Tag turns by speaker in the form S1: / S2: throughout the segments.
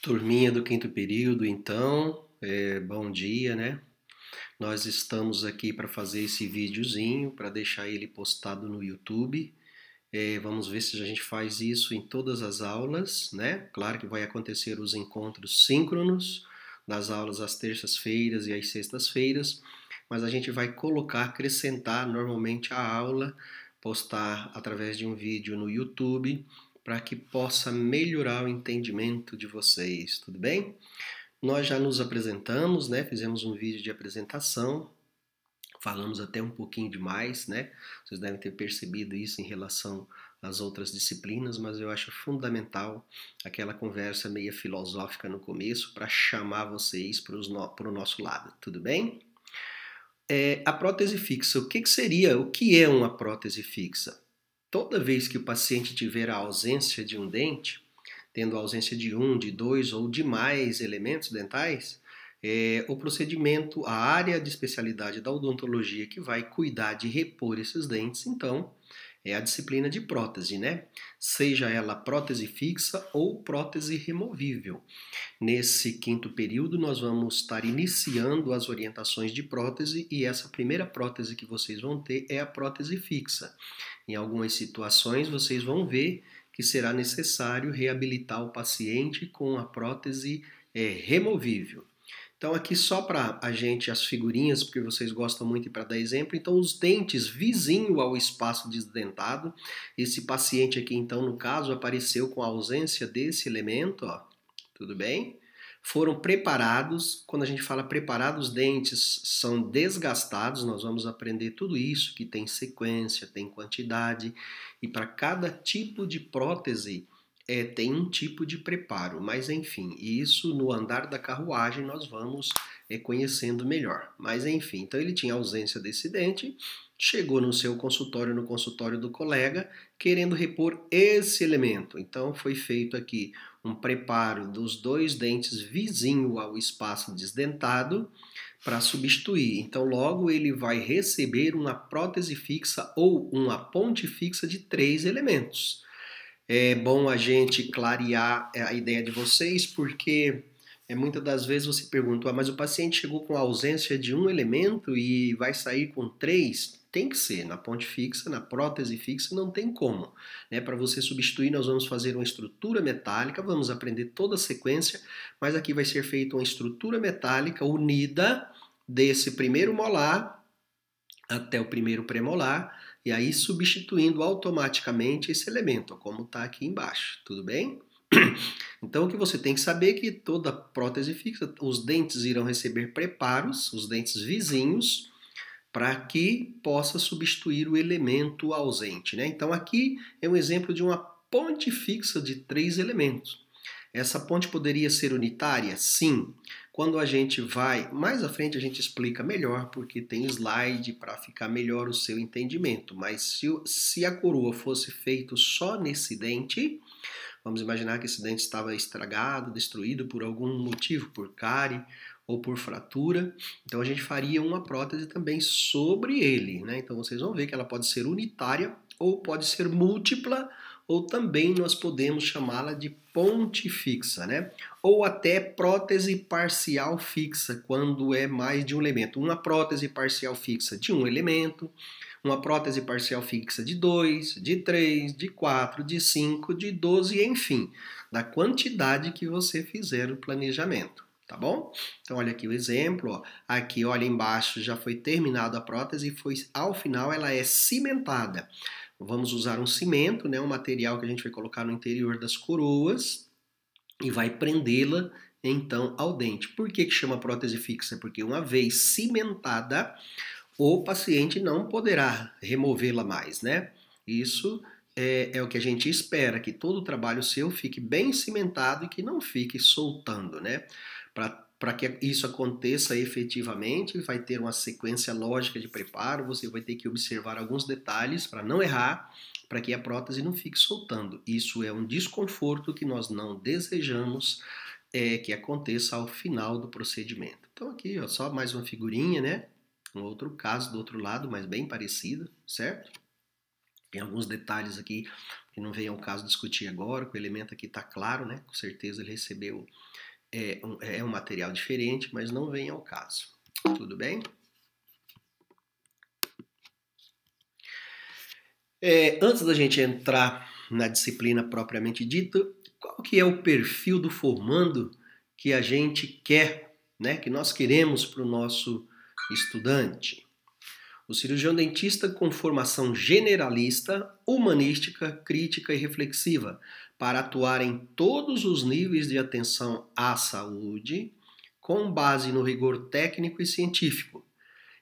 S1: Turminha do quinto período, então, bom dia, né? Nós estamos aqui para fazer esse videozinho, para deixar ele postado no YouTube. Vamos ver se a gente faz isso em todas as aulas, né? Claro que vai acontecer os encontros síncronos das aulas às terças-feiras e às sextas-feiras, mas a gente vai colocar, acrescentar normalmente a aula, postar através de um vídeo no YouTube para que possa melhorar o entendimento de vocês, tudo bem? Nós já nos apresentamos, né? Fizemos um vídeo de apresentação, falamos até um pouquinho demais, né? Vocês devem ter percebido isso em relação às outras disciplinas, mas eu acho fundamental aquela conversa meio filosófica no começo para chamar vocês para o nosso lado, tudo bem? A prótese fixa, o que é uma prótese fixa? Toda vez que o paciente tiver a ausência de um dente, tendo a ausência de um, de dois ou de mais elementos dentais, o procedimento, a área de especialidade da odontologia que vai cuidar de repor esses dentes, então, é a disciplina de prótese, né? Seja ela prótese fixa ou prótese removível. Nesse quinto período, nós vamos estar iniciando as orientações de prótese e essa primeira prótese que vocês vão ter é a prótese fixa. Em algumas situações, vocês vão ver que será necessário reabilitar o paciente com a prótese removível. Então, aqui só para a gente as figurinhas, porque vocês gostam muito e para dar exemplo. Então, os dentes vizinho ao espaço desdentado. Esse paciente aqui, então, no caso, apareceu com a ausência desse elemento, ó. Tudo bem? Foram preparados. Quando a gente fala preparar, os dentes são desgastados. Nós vamos aprender tudo isso, que tem sequência, tem quantidade. E para cada tipo de prótese, tem um tipo de preparo, mas enfim, isso no andar da carruagem nós vamos conhecendo melhor. Mas enfim, então ele tinha ausência desse dente, chegou no seu consultório, no consultório do colega, querendo repor esse elemento. Então foi feito aqui um preparo dos dois dentes vizinho ao espaço desdentado para substituir. Então logo ele vai receber uma prótese fixa ou uma ponte fixa de 3 elementos. É bom a gente clarear a ideia de vocês, porque muitas das vezes você pergunta, mas o paciente chegou com a ausência de um elemento e vai sair com 3? Tem que ser, na ponte fixa, na prótese fixa, não tem como. Né? Para você substituir, nós vamos fazer uma estrutura metálica, vamos aprender toda a sequência, mas aqui vai ser feita uma estrutura metálica unida desse primeiro molar até o primeiro premolar, e aí substituindo automaticamente esse elemento, como está aqui embaixo, tudo bem? Então o que você tem que saber é que toda prótese fixa, os dentes irão receber preparos, os dentes vizinhos, para que possa substituir o elemento ausente, né? Então aqui é um exemplo de uma ponte fixa de 3 elementos. Essa ponte poderia ser unitária? Sim. Quando a gente vai, mais à frente a gente explica melhor, porque tem slide para ficar melhor o seu entendimento. Mas se a coroa fosse feita só nesse dente, vamos imaginar que esse dente estava estragado, destruído por algum motivo, por cárie ou por fratura. Então a gente faria uma prótese também sobre ele, né? Então vocês vão ver que ela pode ser unitária ou pode ser múltipla, ou também nós podemos chamá-la de ponte fixa, né? Ou até prótese parcial fixa, quando é mais de um elemento. Uma prótese parcial fixa de um elemento, uma prótese parcial fixa de 2, de 3, de 4, de 5, de 12, enfim, da quantidade que você fizer o planejamento, tá bom? Então olha aqui o exemplo, ó. Aqui olha embaixo já foi terminada a prótese e foi, ao final ela é cimentada. Vamos usar um cimento, né, um material que a gente vai colocar no interior das coroas e vai prendê-la então ao dente. Por que chama prótese fixa? Porque uma vez cimentada, o paciente não poderá removê-la mais, né? Isso é o que a gente espera, que todo o trabalho seu fique bem cimentado e que não fique soltando, né? Para que isso aconteça efetivamente, vai ter uma sequência lógica de preparo, você vai ter que observar alguns detalhes para não errar, para que a prótese não fique soltando. Isso é um desconforto que nós não desejamos que aconteça ao final do procedimento. Então aqui, ó, só mais uma figurinha, né? Um outro caso do outro lado, mas bem parecido, certo? Tem alguns detalhes aqui que não vem ao caso discutir agora, que o elemento aqui está claro, né? Com certeza ele recebeu um material diferente, mas não vem ao caso. Tudo bem? Antes da gente entrar na disciplina propriamente dita, qual que é o perfil do formando que a gente quer, né? Que nós queremos para o nosso estudante? O cirurgião dentista com formação generalista, humanística, crítica e reflexiva, para atuar em todos os níveis de atenção à saúde, com base no rigor técnico e científico.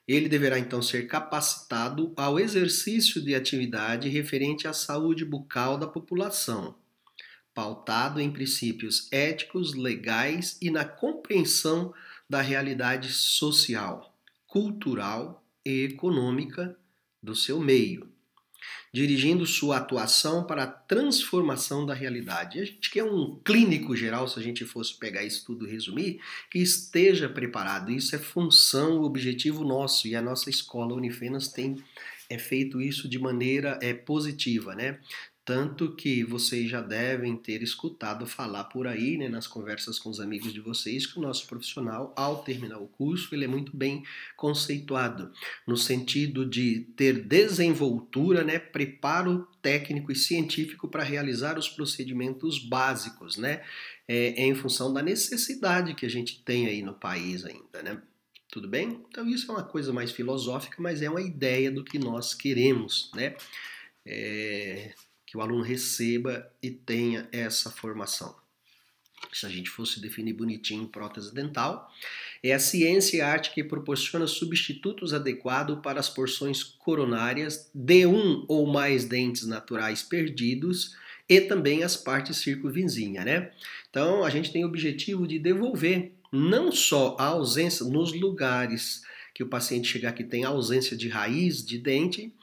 S1: Ele deverá então ser capacitado ao exercício de atividade referente à saúde bucal da população, pautado em princípios éticos, legais e na compreensão da realidade social, cultural e econômica do seu meio, dirigindo sua atuação para a transformação da realidade. A gente quer um clínico geral, se a gente fosse pegar isso tudo e resumir, que esteja preparado. Isso é função, objetivo nosso, e a nossa escola Unifenas tem feito isso de maneira positiva, né? Tanto que vocês já devem ter escutado falar por aí, né, nas conversas com os amigos de vocês, que o nosso profissional, ao terminar o curso, ele é muito bem conceituado, no sentido de ter desenvoltura, né, preparo técnico e científico para realizar os procedimentos básicos, né, em função da necessidade que a gente tem aí no país ainda, né? Tudo bem? Então isso é uma coisa mais filosófica, mas é uma ideia do que nós queremos, né? Que o aluno receba e tenha essa formação. Se a gente fosse definir bonitinho prótese dental, é a ciência e a arte que proporciona substitutos adequados para as porções coronárias de um ou mais dentes naturais perdidos e também as partes circunvizinhas, né? Então, a gente tem o objetivo de devolver não só a ausência nos lugares que o paciente chegar que tem ausência de raiz de dente,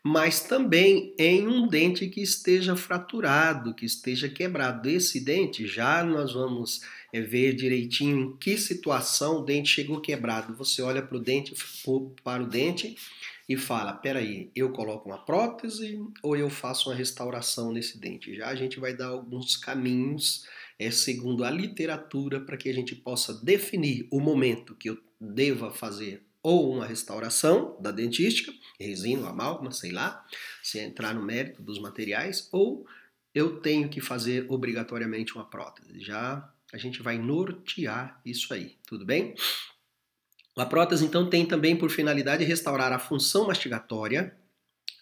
S1: mas também em um dente que esteja fraturado, que esteja quebrado. Esse dente, já nós vamos ver direitinho em que situação o dente chegou quebrado. Você olha para o dente e fala, peraí, eu coloco uma prótese ou eu faço uma restauração nesse dente? Já a gente vai dar alguns caminhos, segundo a literatura, para que a gente possa definir o momento que eu deva fazer ou uma restauração da dentística, resina, amálgama, sei lá, se entrar no mérito dos materiais, ou eu tenho que fazer obrigatoriamente uma prótese. Já a gente vai nortear isso aí, tudo bem? A prótese, então, tem também por finalidade restaurar a função mastigatória,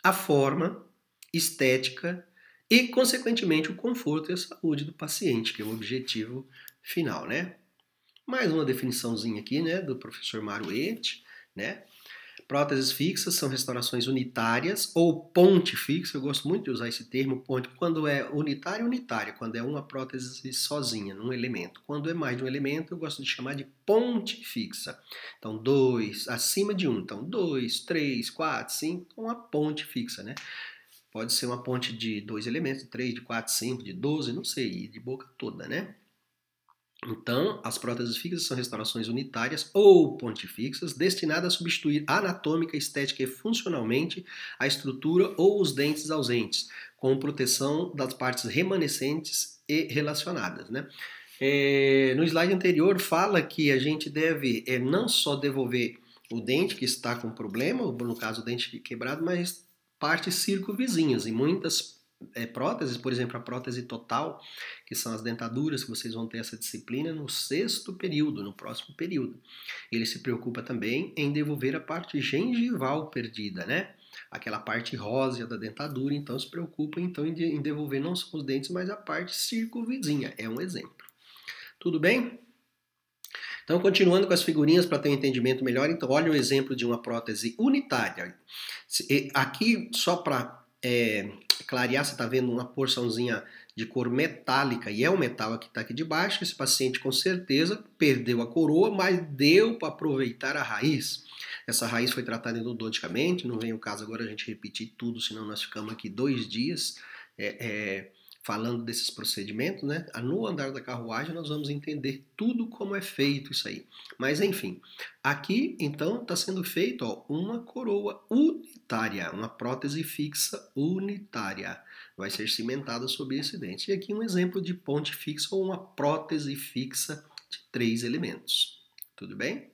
S1: a forma, estética e, consequentemente, o conforto e a saúde do paciente, que é o objetivo final, né? Mais uma definiçãozinha aqui, né, do professor Maruete, né? Próteses fixas são restaurações unitárias ou ponte fixa. Eu gosto muito de usar esse termo, ponte, quando é unitária, unitária, quando é uma prótese sozinha, num elemento. Quando é mais de um elemento, eu gosto de chamar de ponte fixa. Então, dois, acima de um. Então, 2, 3, 4, 5, uma ponte fixa, né? Pode ser uma ponte de 2 elementos, de 3, de 4, 5, de 12, não sei, de boca toda, né? Então, as próteses fixas são restaurações unitárias ou pontifixas destinadas a substituir anatômica, estética e funcionalmente a estrutura ou os dentes ausentes, com proteção das partes remanescentes e relacionadas, né? No slide anterior fala que a gente deve não só devolver o dente que está com problema, no caso o dente quebrado, mas partes circunvizinhas. E muitas próteses, por exemplo, a prótese total, que são as dentaduras, que vocês vão ter essa disciplina no 6º período, no próximo período. Ele se preocupa também em devolver a parte gengival perdida, né? Aquela parte rósea da dentadura, então se preocupa então em devolver não só os dentes, mas a parte circunvizinha, é um exemplo. Tudo bem? Então, continuando com as figurinhas para ter um entendimento melhor, então olha o exemplo de uma prótese unitária. Aqui, só para clarear, você está vendo uma porçãozinha de cor metálica, e é o metal que está aqui de baixo. Esse paciente com certeza perdeu a coroa, mas deu para aproveitar a raiz. Essa raiz foi tratada endodonticamente, não vem o caso agora a gente repetir tudo, senão nós ficamos aqui 2 dias falando desses procedimentos, né? No andar da carruagem nós vamos entender tudo como é feito isso aí. Mas enfim, aqui então está sendo feito uma coroa unitária, uma prótese fixa unitária. vai ser cimentada sobre esse dente. E aqui um exemplo de ponte fixa ou uma prótese fixa de 3 elementos. Tudo bem?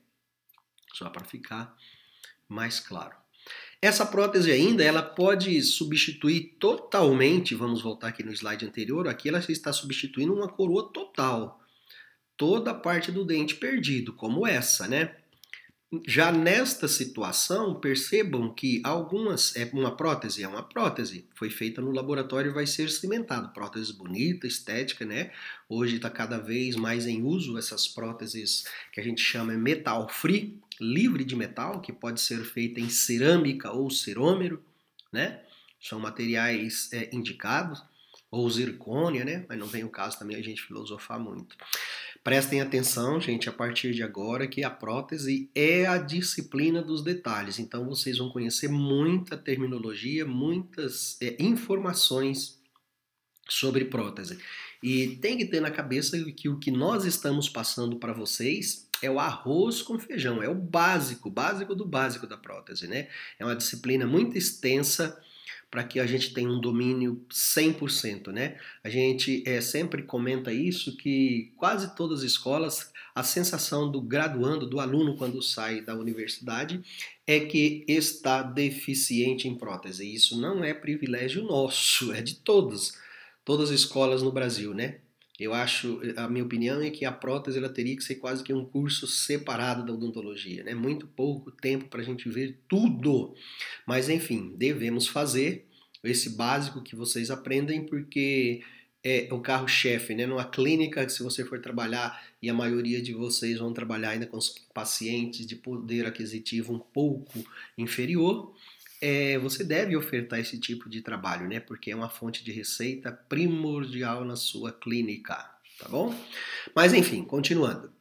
S1: Só para ficar mais claro. Essa prótese ainda, ela pode substituir totalmente, vamos voltar aqui no slide anterior, aqui ela está substituindo uma coroa total. Toda a parte do dente perdido, como essa, né? Já nesta situação, percebam que uma prótese, foi feita no laboratório e vai ser cimentado. Prótese bonita, estética, né? Hoje está cada vez mais em uso essas próteses que a gente chama metal free, livre de metal, que pode ser feita em cerâmica ou cerômero, né? São materiais indicados, ou zircônia, né? Mas não vem o caso também a gente filosofar muito. Prestem atenção, gente, a partir de agora, que a prótese é a disciplina dos detalhes. Então, vocês vão conhecer muita terminologia, muitas informações sobre prótese. E tem que ter na cabeça que o que nós estamos passando para vocês é o arroz com feijão, é o básico, básico do básico da prótese, né? É uma disciplina muito extensa, para que a gente tenha um domínio 100%, né? A gente sempre comenta isso, que quase todas as escolas, a sensação do graduando, do aluno quando sai da universidade, é que está deficiente em prótese. Isso não é privilégio nosso, é de todas as escolas no Brasil, né? Eu acho, a minha opinião é que a prótese ela teria que ser quase que um curso separado da odontologia, né? Muito pouco tempo para a gente ver tudo. Mas enfim, devemos fazer esse básico que vocês aprendem, porque é o carro-chefe, né? Numa clínica, se você for trabalhar, e a maioria de vocês vão trabalhar ainda com os pacientes de poder aquisitivo um pouco inferior, você deve ofertar esse tipo de trabalho, né? Porque é uma fonte de receita primordial na sua clínica, tá bom? Mas enfim, continuando.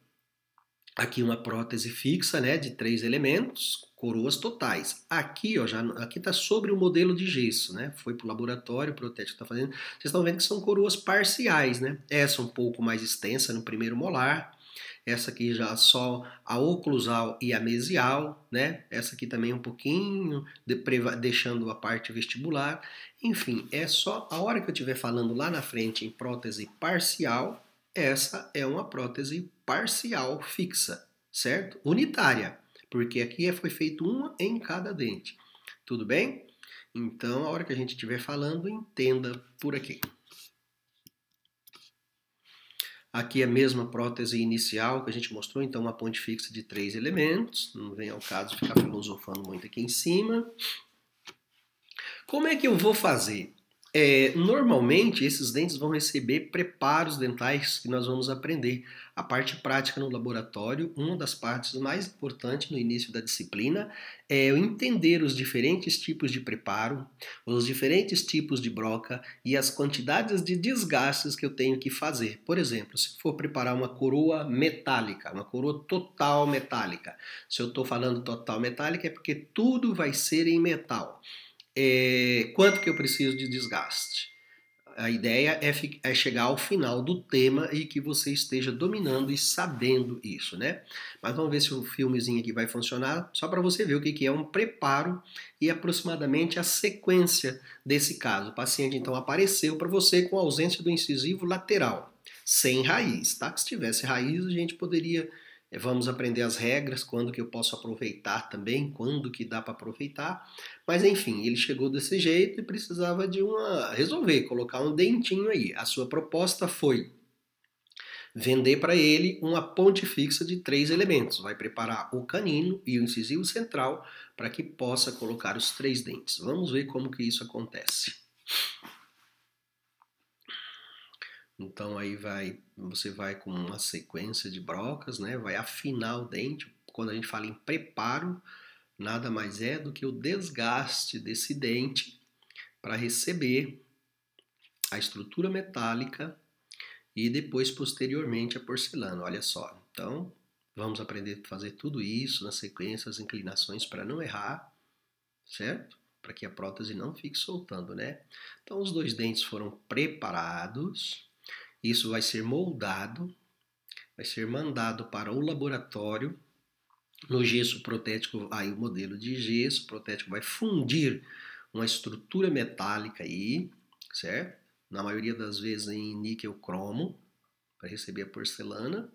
S1: Aqui uma prótese fixa, né, de 3 elementos, coroas totais. Aqui, ó, aqui está sobre o modelo de gesso, né? Foi para o laboratório, o protético está fazendo. Vocês estão vendo que são coroas parciais, né? Essa um pouco mais extensa no primeiro molar. Essa aqui já só a oclusal e a mesial, né? Essa aqui também um pouquinho, deixando a parte vestibular. Enfim, é só a hora que eu estiver falando lá na frente em prótese parcial, essa é uma prótese parcial fixa, certo? Unitária, porque aqui foi feito uma em cada dente. Tudo bem? Então, a hora que a gente estiver falando, entenda por aqui. Aqui é a mesma prótese inicial que a gente mostrou, então uma ponte fixa de 3 elementos. Não vem ao caso ficar filosofando muito aqui em cima. Como é que eu vou fazer? Normalmente, esses dentes vão receber preparos dentais que nós vamos aprender. A parte prática no laboratório, uma das partes mais importantes no início da disciplina, é entender os diferentes tipos de preparo, os diferentes tipos de broca e as quantidades de desgastes que eu tenho que fazer. Por exemplo, se for preparar uma coroa metálica, uma coroa total metálica. Se eu estou falando total metálica é porque tudo vai ser em metal. Quanto que eu preciso de desgaste? A ideia é chegar ao final do tema e que você esteja dominando e sabendo isso, né? Mas vamos ver se o filmezinho aqui vai funcionar, só para você ver o que é um preparo e aproximadamente a sequência desse caso. O paciente então apareceu para você com ausência do incisivo lateral, sem raiz, tá? Se tivesse raiz, a gente poderia... Vamos aprender as regras, quando que eu posso aproveitar também, quando que dá para aproveitar. Mas enfim, ele chegou desse jeito e precisava de resolver, colocar um dentinho aí. A sua proposta foi vender para ele uma ponte fixa de 3 elementos. Vai preparar o canino e o incisivo central para que possa colocar os 3 dentes. Vamos ver como que isso acontece. Então aí você vai com uma sequência de brocas, né? Vai afinar o dente. Quando a gente fala em preparo, nada mais é do que o desgaste desse dente para receber a estrutura metálica e depois posteriormente a porcelana. Olha só. Então vamos aprender a fazer tudo isso na sequência, as inclinações para não errar, certo? Para que a prótese não fique soltando, né? Então os 2 dentes foram preparados. Isso vai ser moldado, vai ser mandado para o laboratório. No gesso protético, aí o modelo de gesso protético vai fundir uma estrutura metálica aí, certo? Na maioria das vezes em níquel cromo, para receber a porcelana.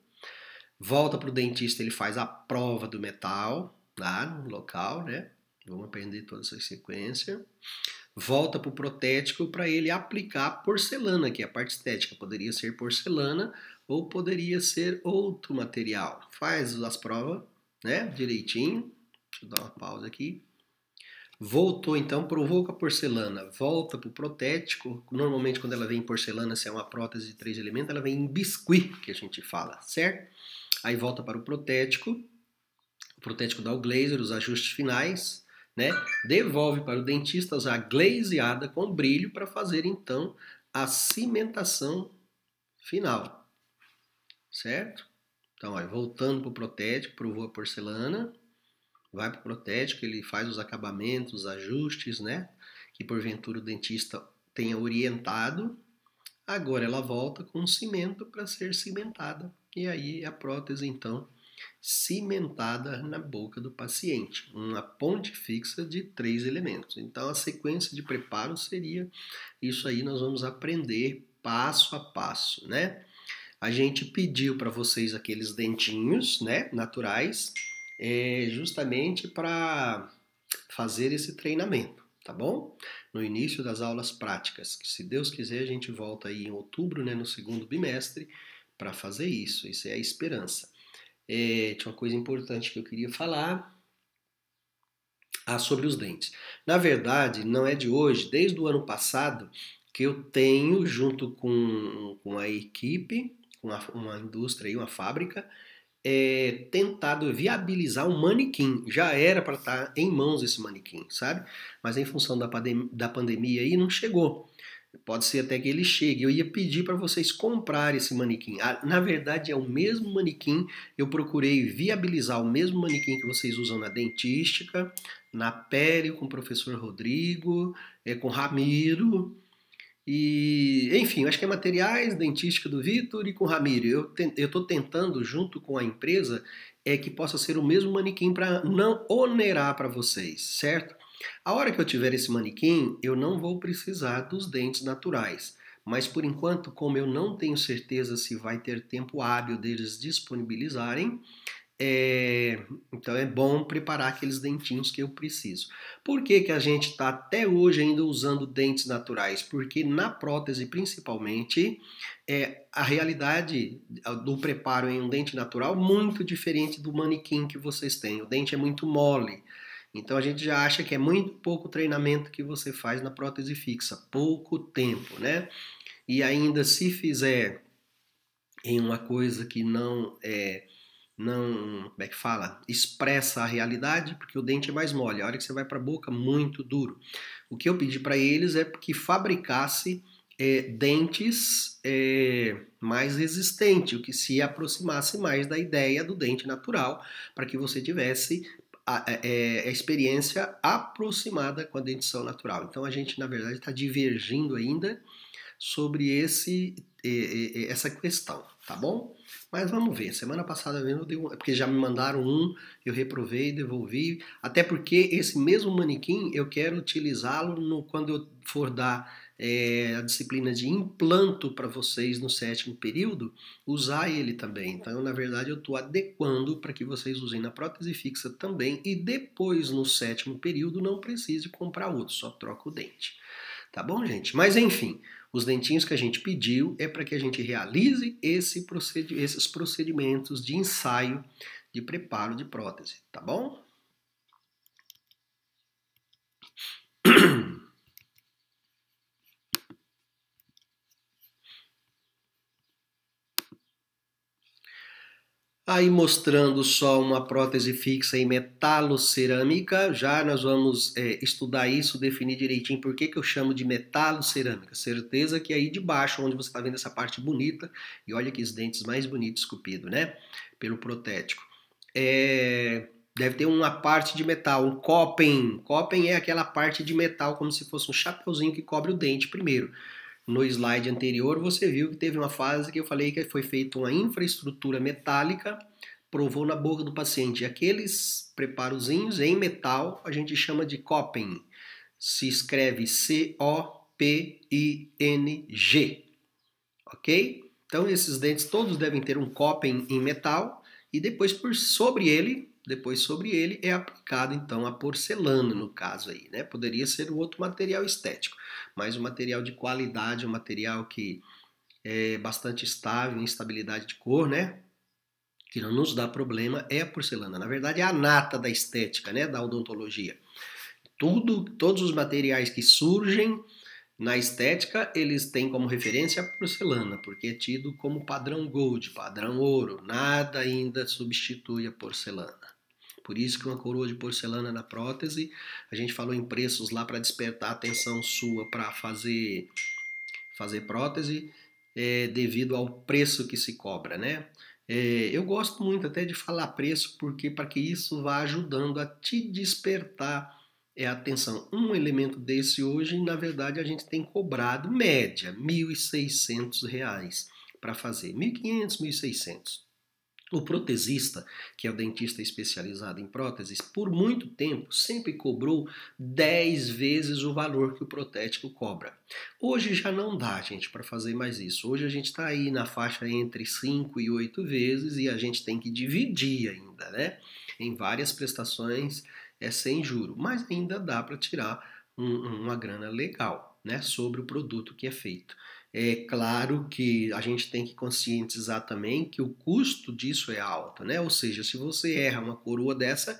S1: Volta para o dentista, ele faz a prova do metal lá no local, né? Vamos aprender toda essa sequência. Volta para o protético para ele aplicar a porcelana, que é a parte estética. Poderia ser porcelana ou poderia ser outro material. Faz as provas, né? Direitinho. Deixa eu dar uma pausa aqui. Voltou então, provou com a porcelana, volta para o protético. Normalmente, quando ela vem em porcelana, se é uma prótese de 3 elementos, ela vem em biscuit, que a gente fala, certo? Aí volta para o protético dá o glazer, os ajustes finais, né? Devolve para o dentista já glazeada com brilho para fazer então a cimentação final, certo? Então, ó, voltando para o protético, provou a porcelana, vai para o protético, ele faz os acabamentos, os ajustes, né? Que porventura o dentista tenha orientado. Agora ela volta com cimento para ser cimentada. E aí a prótese, então, cimentada na boca do paciente. Uma ponte fixa de 3 elementos. Então a sequência de preparo seria isso aí, nós vamos aprender passo a passo, né? A gente pediu para vocês aqueles dentinhos, né, naturais, justamente para fazer esse treinamento, tá bom? No início das aulas práticas, que se Deus quiser a gente volta aí em outubro, né, no segundo bimestre, para fazer isso. Isso é a esperança. Tinha uma coisa importante que eu queria falar sobre os dentes. Na verdade, não é de hoje, desde o ano passado, que eu tenho, junto com a equipe, com uma indústria e uma fábrica, tentado viabilizar um manequim. Já era para estar em mãos esse manequim, sabe? Mas em função da pandemia aí não chegou. Pode ser até que ele chegue. Eu ia pedir para vocês comprarem esse manequim. Na verdade, é o mesmo manequim. Eu procurei viabilizar o mesmo manequim que vocês usam na dentística, na pele, com o professor Rodrigo, com Ramiro. E, enfim, acho que é materiais, dentística do Vitor e com o Ramiro. Eu estou tentando, junto com a empresa, que possa ser o mesmo manequim para não onerar para vocês, certo? A hora que eu tiver esse manequim, eu não vou precisar dos dentes naturais. Mas por enquanto, como eu não tenho certeza se vai ter tempo hábil deles disponibilizarem, então é bom preparar aqueles dentinhos que eu preciso. Por que a gente está até hoje ainda usando dentes naturais? Porque na prótese, principalmente, a realidade do preparo em um dente natural muito diferente do manequim que vocês têm. O dente é muito mole. Então a gente já acha que é muito pouco treinamento que você faz na prótese fixa, pouco tempo, né? E ainda se fizer em uma coisa que não como é que fala? Expressa a realidade, porque o dente é mais mole. A hora que você vai para a boca, muito duro. O que eu pedi para eles é que fabricasse dentes mais resistentes, o que se aproximasse mais da ideia do dente natural, para que você tivesse a experiência aproximada com a dentição natural. Então a gente, na verdade, está divergindo ainda sobre essa questão, tá bom? Mas vamos ver. Semana passada mesmo, porque já me mandaram eu reprovei, devolvi. Até porque esse mesmo manequim eu quero utilizá-lo quando eu for dar a disciplina de implanto para vocês no 7º período, usar ele também. Então, na verdade, eu estou adequando para que vocês usem na prótese fixa também e depois, no 7º período, não precise comprar outro, só troca o dente. Tá bom, gente? Mas, enfim, os dentinhos que a gente pediu é para que a gente realize esses procedimentos de ensaio de preparo de prótese, tá bom? Aí mostrando só uma prótese fixa em metalocerâmica, já nós vamos estudar isso, definir direitinho por que eu chamo de metalocerâmica. Certeza que aí de baixo, onde você está vendo essa parte bonita, e olha que os dentes mais bonitos esculpidos, né? Pelo protético. Deve ter uma parte de metal, um coping. Coping é aquela parte de metal, como se fosse um chapeuzinho que cobre o dente primeiro. No slide anterior você viu que teve uma fase que eu falei que foi feita uma infraestrutura metálica, provou na boca do paciente. Aqueles preparozinhos em metal a gente chama de coping. Se escreve ok? Então esses dentes todos devem ter um cope em metal e depois sobre ele é aplicado então a porcelana no caso aí, né? Poderia ser um outro material estético, mas um material de qualidade, um material que é bastante estável, em estabilidade de cor, né? Que não nos dá problema é a porcelana. Na verdade é a nata da estética, né? Da odontologia. Todos os materiais que surgem na estética, eles têm como referência a porcelana, porque é tido como padrão gold, padrão ouro. Nada ainda substitui a porcelana. Por isso que uma coroa de porcelana na prótese, a gente falou em preços lá para despertar a atenção sua para fazer prótese, devido ao preço que se cobra, né? Eu gosto muito até de falar preço, porque para que isso vá ajudando a te despertar atenção. Um elemento desse hoje, na verdade, a gente tem cobrado média R$ 1.600 para fazer, R$ 1.500, R$ 1.600. O protesista, que é o dentista especializado em próteses, por muito tempo sempre cobrou 10 vezes o valor que o protético cobra. Hoje já não dá, gente, para fazer mais isso. Hoje a gente está aí na faixa entre 5 e 8 vezes e a gente tem que dividir ainda, né? Em várias prestações sem juro, mas ainda dá para tirar uma grana legal, né, sobre o produto que é feito. É claro que a gente tem que conscientizar também que o custo disso é alto, né? Ou seja, se você erra uma coroa dessa,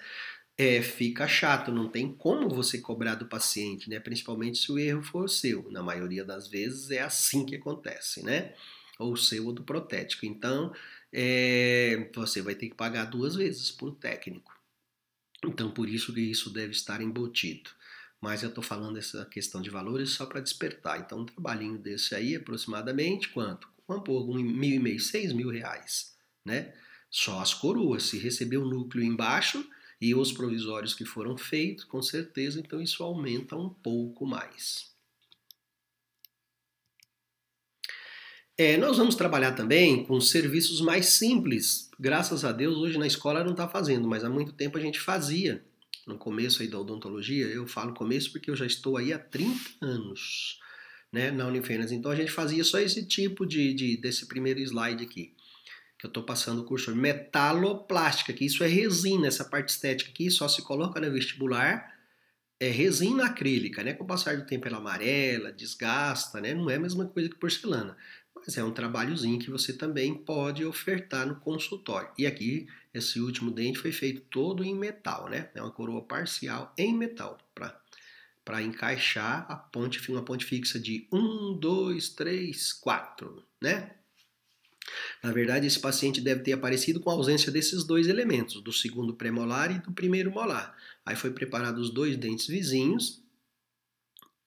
S1: fica chato, não tem como você cobrar do paciente, né? Principalmente se o erro for seu. Na maioria das vezes é assim que acontece, né? Ou seu ou do protético. Então, você vai ter que pagar 2 vezes por técnico. Então, por isso que isso deve estar embutido. Mas eu estou falando essa questão de valores só para despertar. Então, um trabalhinho desse aí, aproximadamente, quanto? Vamos pôr R$ 1.500, R$ 6.000, né? Só as coroas. Se receber o núcleo embaixo e os provisórios que foram feitos, com certeza, então isso aumenta um pouco mais. Nós vamos trabalhar também com serviços mais simples. Graças a Deus, hoje na escola não está fazendo, mas há muito tempo a gente fazia. No começo aí da odontologia, eu falo começo porque eu já estou aí há 30 anos, né, na Unifenas. Então a gente fazia só esse tipo desse primeiro slide aqui, que eu estou passando o curso de metaloplástica, que isso é resina, essa parte estética aqui só se coloca no vestibular. É resina acrílica, né? Com o passar do tempo ela amarela, desgasta, né? Não é a mesma coisa que porcelana, mas é um trabalhozinho que você também pode ofertar no consultório. E aqui, esse último dente foi feito todo em metal, né? É uma coroa parcial em metal, para encaixar uma ponte fixa de 1, 2, 3, 4, né? Na verdade, esse paciente deve ter aparecido com a ausência desses 2 elementos, do segundo premolar e do primeiro molar. Aí foi preparado os 2 dentes vizinhos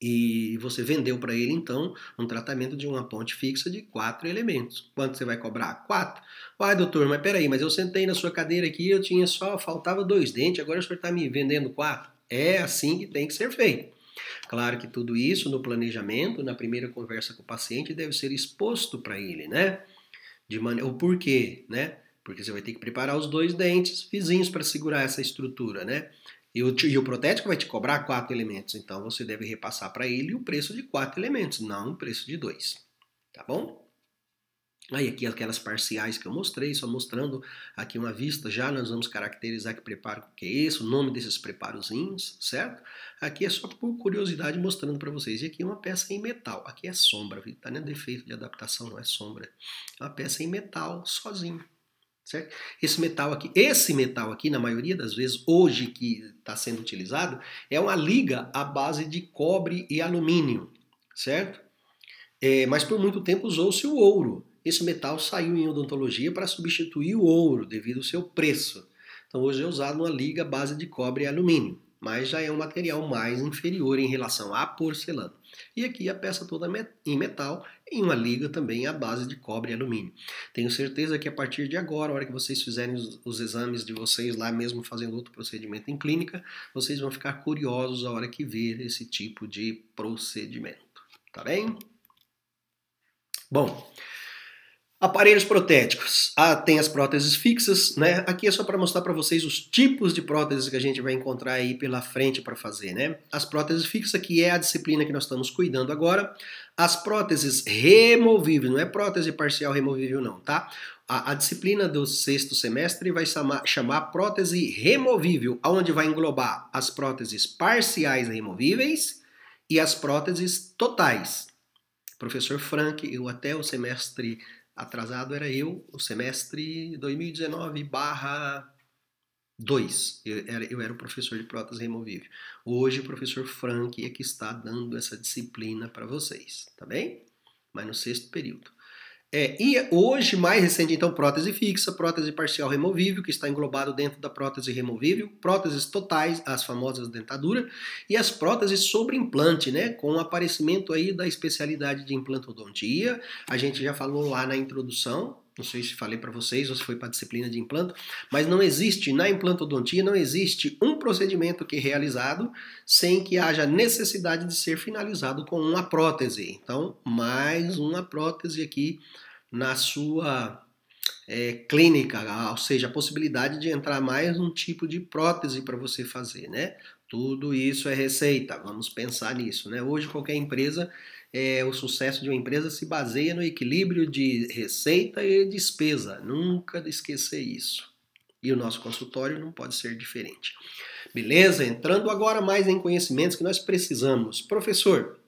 S1: e você vendeu para ele, então, um tratamento de uma ponte fixa de 4 elementos. Quanto você vai cobrar? 4. Ai, doutor, mas peraí, mas eu sentei na sua cadeira aqui, faltava 2 dentes, agora o senhor está me vendendo 4. É assim que tem que ser feito. Claro que tudo isso no planejamento, na primeira conversa com o paciente, deve ser exposto para ele, né? O porquê, né? Porque você vai ter que preparar os 2 dentes vizinhos para segurar essa estrutura, né? E o protético vai te cobrar 4 elementos, então você deve repassar para ele o preço de 4 elementos, não o preço de 2, tá bom? Aí aqui aquelas parciais que eu mostrei, só mostrando aqui uma vista, já nós vamos caracterizar que preparo que é esse, o nome desses preparozinhos, certo? Aqui é só por curiosidade mostrando para vocês. E aqui é uma peça em metal, aqui é sombra, tá, né? Defeito de adaptação, não é sombra. É uma peça em metal sozinho, certo? Esse metal aqui, na maioria das vezes, hoje que está sendo utilizado, é uma liga à base de cobre e alumínio, certo? Mas por muito tempo usou-se o ouro. Esse metal saiu em odontologia para substituir o ouro devido ao seu preço. Então hoje é usado uma liga à base de cobre e alumínio, mas já é um material mais inferior em relação à porcelana. E aqui a peça toda em metal e uma liga também à base de cobre e alumínio. Tenho certeza que a partir de agora, a hora que vocês fizerem os exames de vocês lá mesmo fazendo outro procedimento em clínica, vocês vão ficar curiosos a hora que ver esse tipo de procedimento. Tá bem? Bom, Aparelhos protéticos. Tem as próteses fixas, né? Aqui é só para mostrar para vocês os tipos de próteses que a gente vai encontrar aí pela frente para fazer, né? As próteses fixas, que é a disciplina que nós estamos cuidando agora. As próteses removíveis, não é prótese parcial removível não, tá? A disciplina do sexto semestre vai chamar prótese removível, onde vai englobar as próteses parciais removíveis e as próteses totais. Professor Frank, eu até o semestre atrasado era eu, o semestre 2019/2. Eu era o professor de prótese removível. Hoje o professor Frank é que está dando essa disciplina para vocês, tá bem? Mas no sexto período. E hoje, mais recente, então, prótese fixa, prótese parcial removível, que está englobado dentro da prótese removível, próteses totais, as famosas dentaduras, e as próteses sobre implante, né? Com o aparecimento aí da especialidade de implantodontia. A gente já falou lá na introdução, não sei se falei para vocês ou se foi para a disciplina de implanto, mas não existe, na implantodontia, não existe um procedimento que é realizado sem que haja necessidade de ser finalizado com uma prótese. Então, mais uma prótese aqui na sua clínica, ou seja, a possibilidade de entrar mais um tipo de prótese para você fazer, né? Tudo isso é receita, vamos pensar nisso, né? Hoje qualquer empresa, o sucesso de uma empresa se baseia no equilíbrio de receita e despesa, nunca esquecer isso. E o nosso consultório não pode ser diferente. Beleza? Entrando agora mais em conhecimentos que nós precisamos. Professor,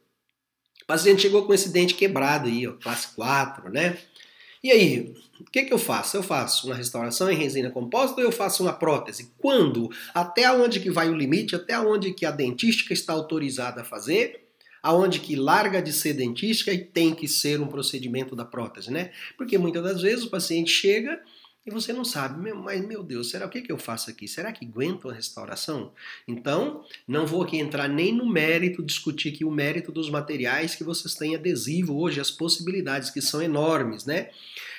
S1: o paciente chegou com esse dente quebrado aí, ó, classe 4, né? E aí, o que eu faço? Eu faço uma restauração em resina composta ou eu faço uma prótese? Quando? Até onde que vai o limite? Até onde que a dentística está autorizada a fazer? Aonde que larga de ser dentística e tem que ser um procedimento da prótese, né? Porque muitas das vezes o paciente chega e você não sabe, mas meu Deus, será o que eu faço aqui? Será que aguento a restauração? Então, não vou aqui entrar nem no mérito, discutir aqui o mérito dos materiais que vocês têm adesivo hoje, as possibilidades que são enormes, né?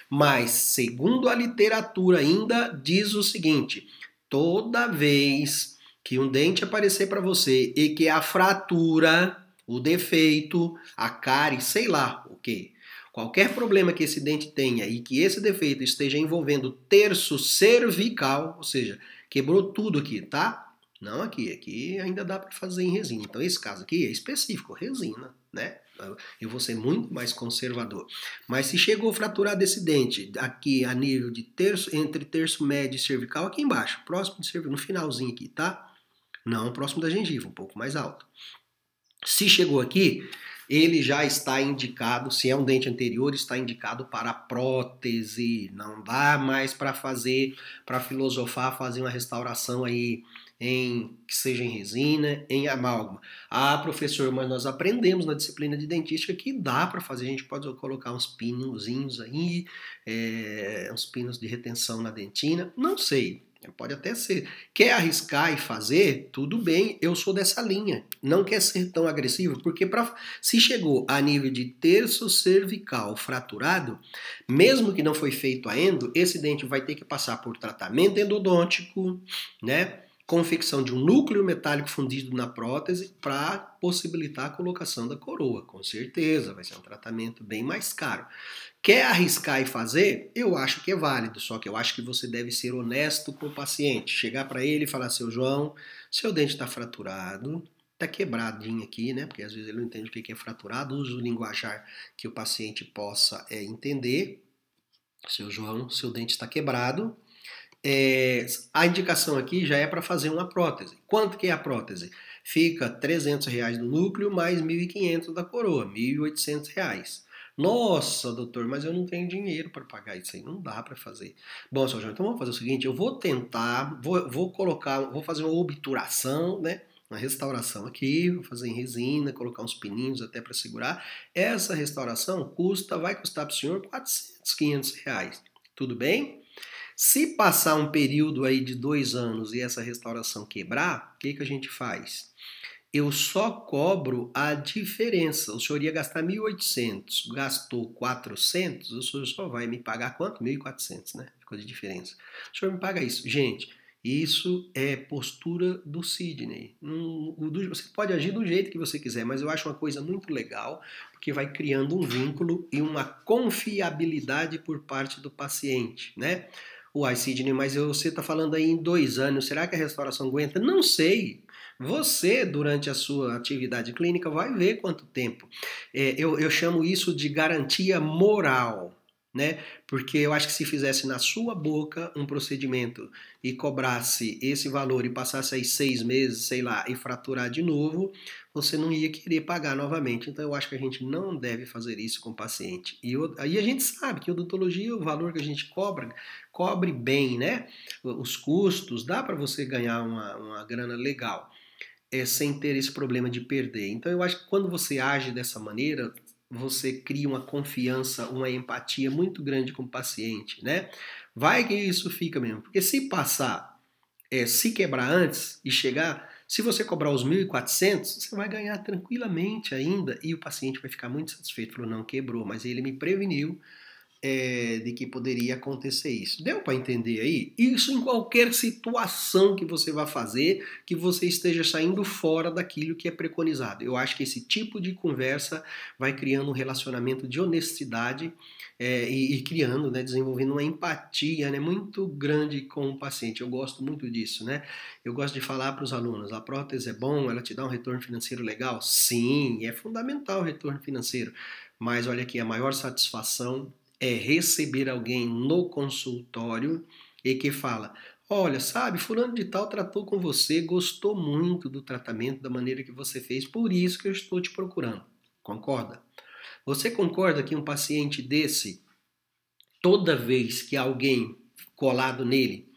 S1: Mas, segundo a literatura ainda, diz o seguinte: toda vez que um dente aparecer para você e que a fratura, o defeito, a cárie, sei lá o que, qualquer problema que esse dente tenha e que esse defeito esteja envolvendo o terço cervical, ou seja, quebrou tudo aqui, tá? Não aqui, aqui ainda dá para fazer em resina. Então esse caso aqui é específico, resina, né? Eu vou ser muito mais conservador. Mas se chegou fraturado esse dente aqui a nível de terço, entre terço médio e cervical, aqui embaixo, próximo de cervical, no finalzinho aqui, tá? Não próximo da gengiva, um pouco mais alto. Se chegou aqui, ele já está indicado, se é um dente anterior, está indicado para prótese. Não dá mais para fazer, para filosofar, fazer uma restauração aí que seja em resina, em amálgama. Professor, mas nós aprendemos na disciplina de dentística que dá para fazer, a gente pode colocar uns pinozinhos aí, uns pinos de retenção na dentina, não sei. Pode até ser. Quer arriscar e fazer? Tudo bem, eu sou dessa linha. Não quer ser tão agressivo, porque se chegou a nível de terço cervical fraturado, mesmo que não foi feito a endo, esse dente vai ter que passar por tratamento endodôntico, né? Confecção de um núcleo metálico fundido na prótese para possibilitar a colocação da coroa. Com certeza, vai ser um tratamento bem mais caro. Quer arriscar e fazer? Eu acho que é válido, só que eu acho que você deve ser honesto com o paciente. Chegar para ele e falar: seu João, seu dente está fraturado, está quebradinho aqui, né? Porque às vezes ele não entende o que é fraturado, usa o linguajar que o paciente possa entender. Seu João, seu dente está quebrado. A indicação aqui já é para fazer uma prótese. Quanto que é a prótese? Fica R$ 300 no núcleo mais 1.500 da coroa, R$ 1.800. Nossa, doutor, mas eu não tenho dinheiro para pagar isso aí, não dá para fazer. Bom, seu João, então vamos fazer o seguinte, eu vou tentar, vou fazer uma obturação, né? Uma restauração aqui, vou fazer em resina, colocar uns pininhos até para segurar. Essa restauração vai custar para o senhor R$ 400, R$ 500. Tudo bem? Se passar um período aí de 2 anos e essa restauração quebrar, o que a gente faz? Eu só cobro a diferença. O senhor ia gastar 1.800, gastou 400, o senhor só vai me pagar quanto? 1.400, né? Ficou de diferença. O senhor me paga isso. Gente, Isso é postura do Sidney. Você pode agir do jeito que você quiser, mas eu acho uma coisa muito legal, porque vai criando um vínculo e uma confiabilidade por parte do paciente, né? Uai, Sidney, mas você está falando aí em 2 anos, será que a restauração aguenta? Não sei. Você, durante a sua atividade clínica, vai ver quanto tempo. Eu chamo isso de garantia moral, né? Porque eu acho que se fizesse na sua boca um procedimento e cobrasse esse valor e passasse aí 6 meses, sei lá, e fraturar de novo, você não ia querer pagar novamente. Então eu acho que a gente não deve fazer isso com o paciente. Aí a gente sabe que odontologia, o valor que a gente cobra, cobre bem, né? Os custos, dá para você ganhar uma grana legal. Sem ter esse problema de perder. Então eu acho que quando você age dessa maneira, você cria uma confiança, uma empatia muito grande com o paciente, né? Vai que isso fica mesmo. Porque se passar, se quebrar antes e chegar, se você cobrar os 1.400, você vai ganhar tranquilamente ainda e o paciente vai ficar muito satisfeito. Falou, não, quebrou, mas ele me preveniu de que poderia acontecer isso. Deu para entender aí? Isso em qualquer situação que você vá fazer, que você esteja saindo fora daquilo que é preconizado. Eu acho que esse tipo de conversa vai criando um relacionamento de honestidade e criando, né, desenvolvendo uma empatia, né, muito grande com o paciente. Eu gosto muito disso, né? Eu gosto de falar para os alunos, a prótese é bom, ela te dá um retorno financeiro legal? Sim, é fundamental o retorno financeiro. Mas olha aqui, a maior satisfação é receber alguém no consultório e que fala, olha, sabe, fulano de tal tratou com você, gostou muito do tratamento, da maneira que você fez, por isso que eu estou te procurando. Concorda? Você concorda que um paciente desse, toda vez que alguém colado nele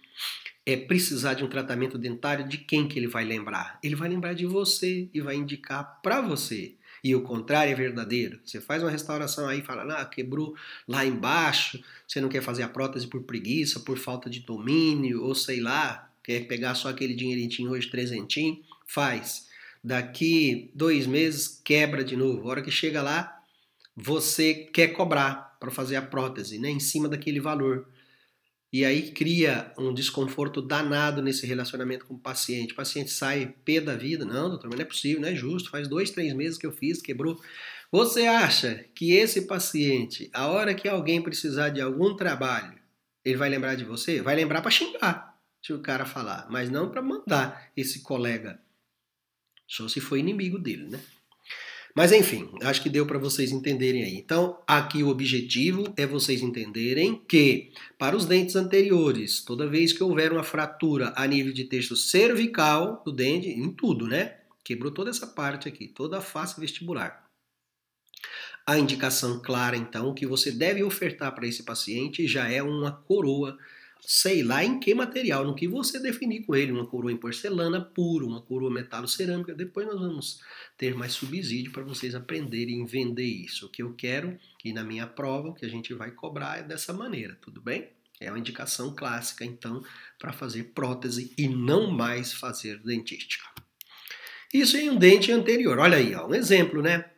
S1: precisar de um tratamento dentário, de quem que ele vai lembrar? Ele vai lembrar de você e vai indicar para você. E o contrário é verdadeiro. Você faz uma restauração aí e fala, ah, quebrou lá embaixo, você não quer fazer a prótese por preguiça, por falta de domínio, ou sei lá, quer pegar só aquele dinheirinho hoje, trezentinho, faz. Daqui 2 meses, quebra de novo. A hora que chega lá, você quer cobrar para fazer a prótese, né, em cima daquele valor. E aí cria um desconforto danado nesse relacionamento com o paciente. O paciente sai pé da vida. Não, doutor, mas não é possível, não é justo. Faz 2, 3 meses que eu fiz, quebrou. Você acha que esse paciente, a hora que alguém precisar de algum trabalho, ele vai lembrar de você? Vai lembrar para xingar, se o cara falar, mas não para mandar esse colega. Só se for inimigo dele, né? Mas enfim, acho que deu para vocês entenderem aí. Então, aqui o objetivo é vocês entenderem que, para os dentes anteriores, toda vez que houver uma fratura a nível de texto cervical do dente, em tudo, né? Quebrou toda essa parte aqui, toda a face vestibular. A indicação clara, então, que você deve ofertar para esse paciente já é uma coroa, sei lá em que material, no que você definir com ele, uma coroa em porcelana pura, uma coroa metalo-cerâmica, depois nós vamos ter mais subsídio para vocês aprenderem a vender isso. O que eu quero, e na minha prova, o que a gente vai cobrar é dessa maneira, tudo bem? É uma indicação clássica, então, para fazer prótese e não mais fazer dentística. Isso em um dente anterior. Olha aí, ó, um exemplo, né?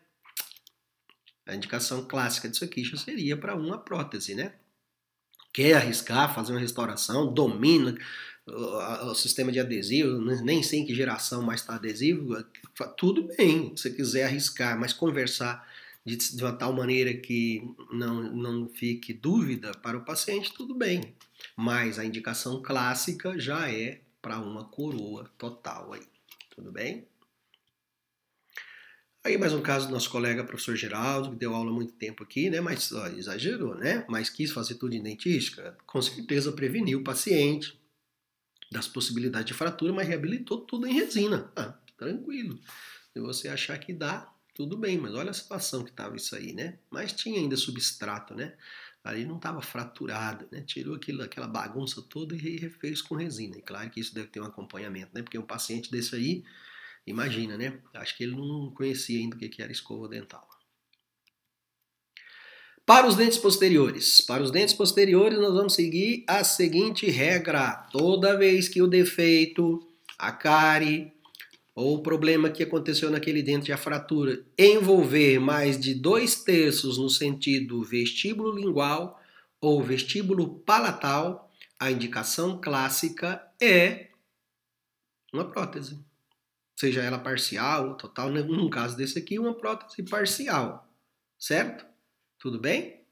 S1: A indicação clássica disso aqui já seria para uma prótese, né? Quer arriscar, fazer uma restauração, domina o sistema de adesivo, nem sei em que geração mais está adesivo, tudo bem, se você quiser arriscar, mas conversar de uma tal maneira que não fique dúvida para o paciente, tudo bem. Mas a indicação clássica já é para uma coroa total aí, tudo bem? Aí mais um caso do nosso colega professor Geraldo, que deu aula há muito tempo aqui, né? Mas ó, exagerou, né? Mas quis fazer tudo em dentística, com certeza preveniu o paciente das possibilidades de fratura, mas reabilitou tudo em resina. Ah, tranquilo. Se você achar que dá, tudo bem, mas olha a situação que estava isso aí, né? Mas tinha ainda substrato, né? Ali não estava fraturado, né? Tirou aquela bagunça toda e refez com resina. E claro que isso deve ter um acompanhamento, né? Porque um paciente desse aí, imagina, né? Acho que ele não conhecia ainda o que era escova dental. Para os dentes posteriores. Para os dentes posteriores, nós vamos seguir a seguinte regra. Toda vez que o defeito, a cárie ou o problema que aconteceu naquele dente, a fratura, envolver mais de 2/3 no sentido vestíbulo lingual ou vestíbulo palatal, A indicação clássica é uma prótese. Seja ela parcial ou total, no caso desse aqui, uma prótese parcial. Certo? Tudo bem?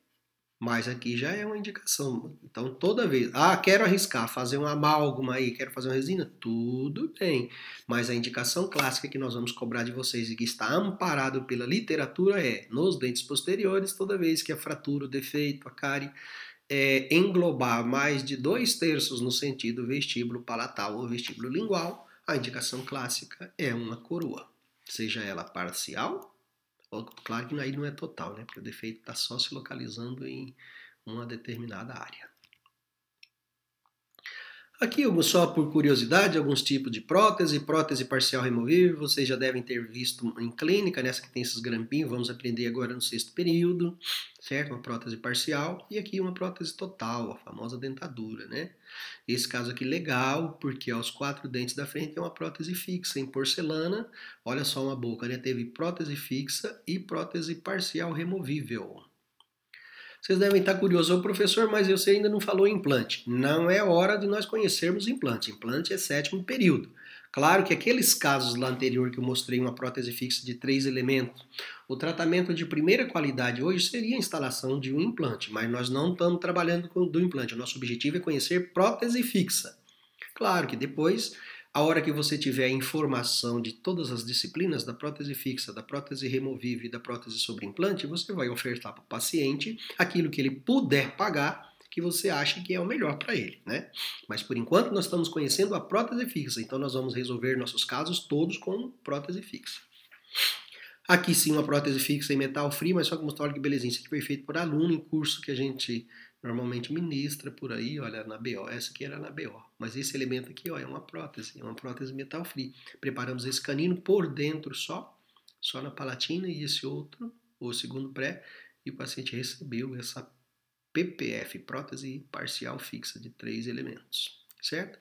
S1: Mas aqui já é uma indicação. Então, toda vez... quero arriscar, fazer uma amálgama aí, quero fazer uma resina? Tudo bem. Mas a indicação clássica que nós vamos cobrar de vocês e que está amparado pela literatura é, nos dentes posteriores, toda vez que a fratura, o defeito, a cárie, englobar mais de 2/3 no sentido vestíbulo palatal ou vestíbulo lingual, a indicação clássica é uma coroa. Seja ela parcial, claro que aí não é total, né? Porque o defeito está só se localizando em uma determinada área. Aqui, só por curiosidade, alguns tipos de prótese. Prótese parcial removível, vocês já devem ter visto em clínica, nessa que tem esses grampinhos, vamos aprender agora no 6º período, certo? Uma prótese parcial e aqui uma prótese total, a famosa dentadura, né? Esse caso aqui legal, porque aos 4 dentes da frente é uma prótese fixa em porcelana. Olha só uma boca, né? Teve prótese fixa e prótese parcial removível. Vocês devem estar curiosos, professor, mas você ainda não falou implante. Não é hora de nós conhecermos implante. Implante é 7º período. Claro que aqueles casos lá anterior que eu mostrei, uma prótese fixa de 3 elementos, o tratamento de primeira qualidade hoje seria a instalação de um implante, mas nós não estamos trabalhando com do implante. O nosso objetivo é conhecer prótese fixa. Claro que depois, a hora que você tiver a informação de todas as disciplinas da prótese fixa, da prótese removível e da prótese sobre implante, você vai ofertar para o paciente aquilo que ele puder pagar, que você acha que é o melhor para ele, né? Mas por enquanto nós estamos conhecendo a prótese fixa, então nós vamos resolver nossos casos todos com prótese fixa. Aqui sim uma prótese fixa em metal free, mas só que mostrar, olha que belezinha, isso aqui foi feito por aluno em curso que a gente normalmente ministra por aí, olha, na BO, essa aqui era na BO, mas esse elemento aqui, ó, é uma prótese metal free. Preparamos esse canino por dentro só na palatina e esse outro, o segundo pré, e o paciente recebeu essa PPF, prótese parcial fixa de 3 elementos, certo?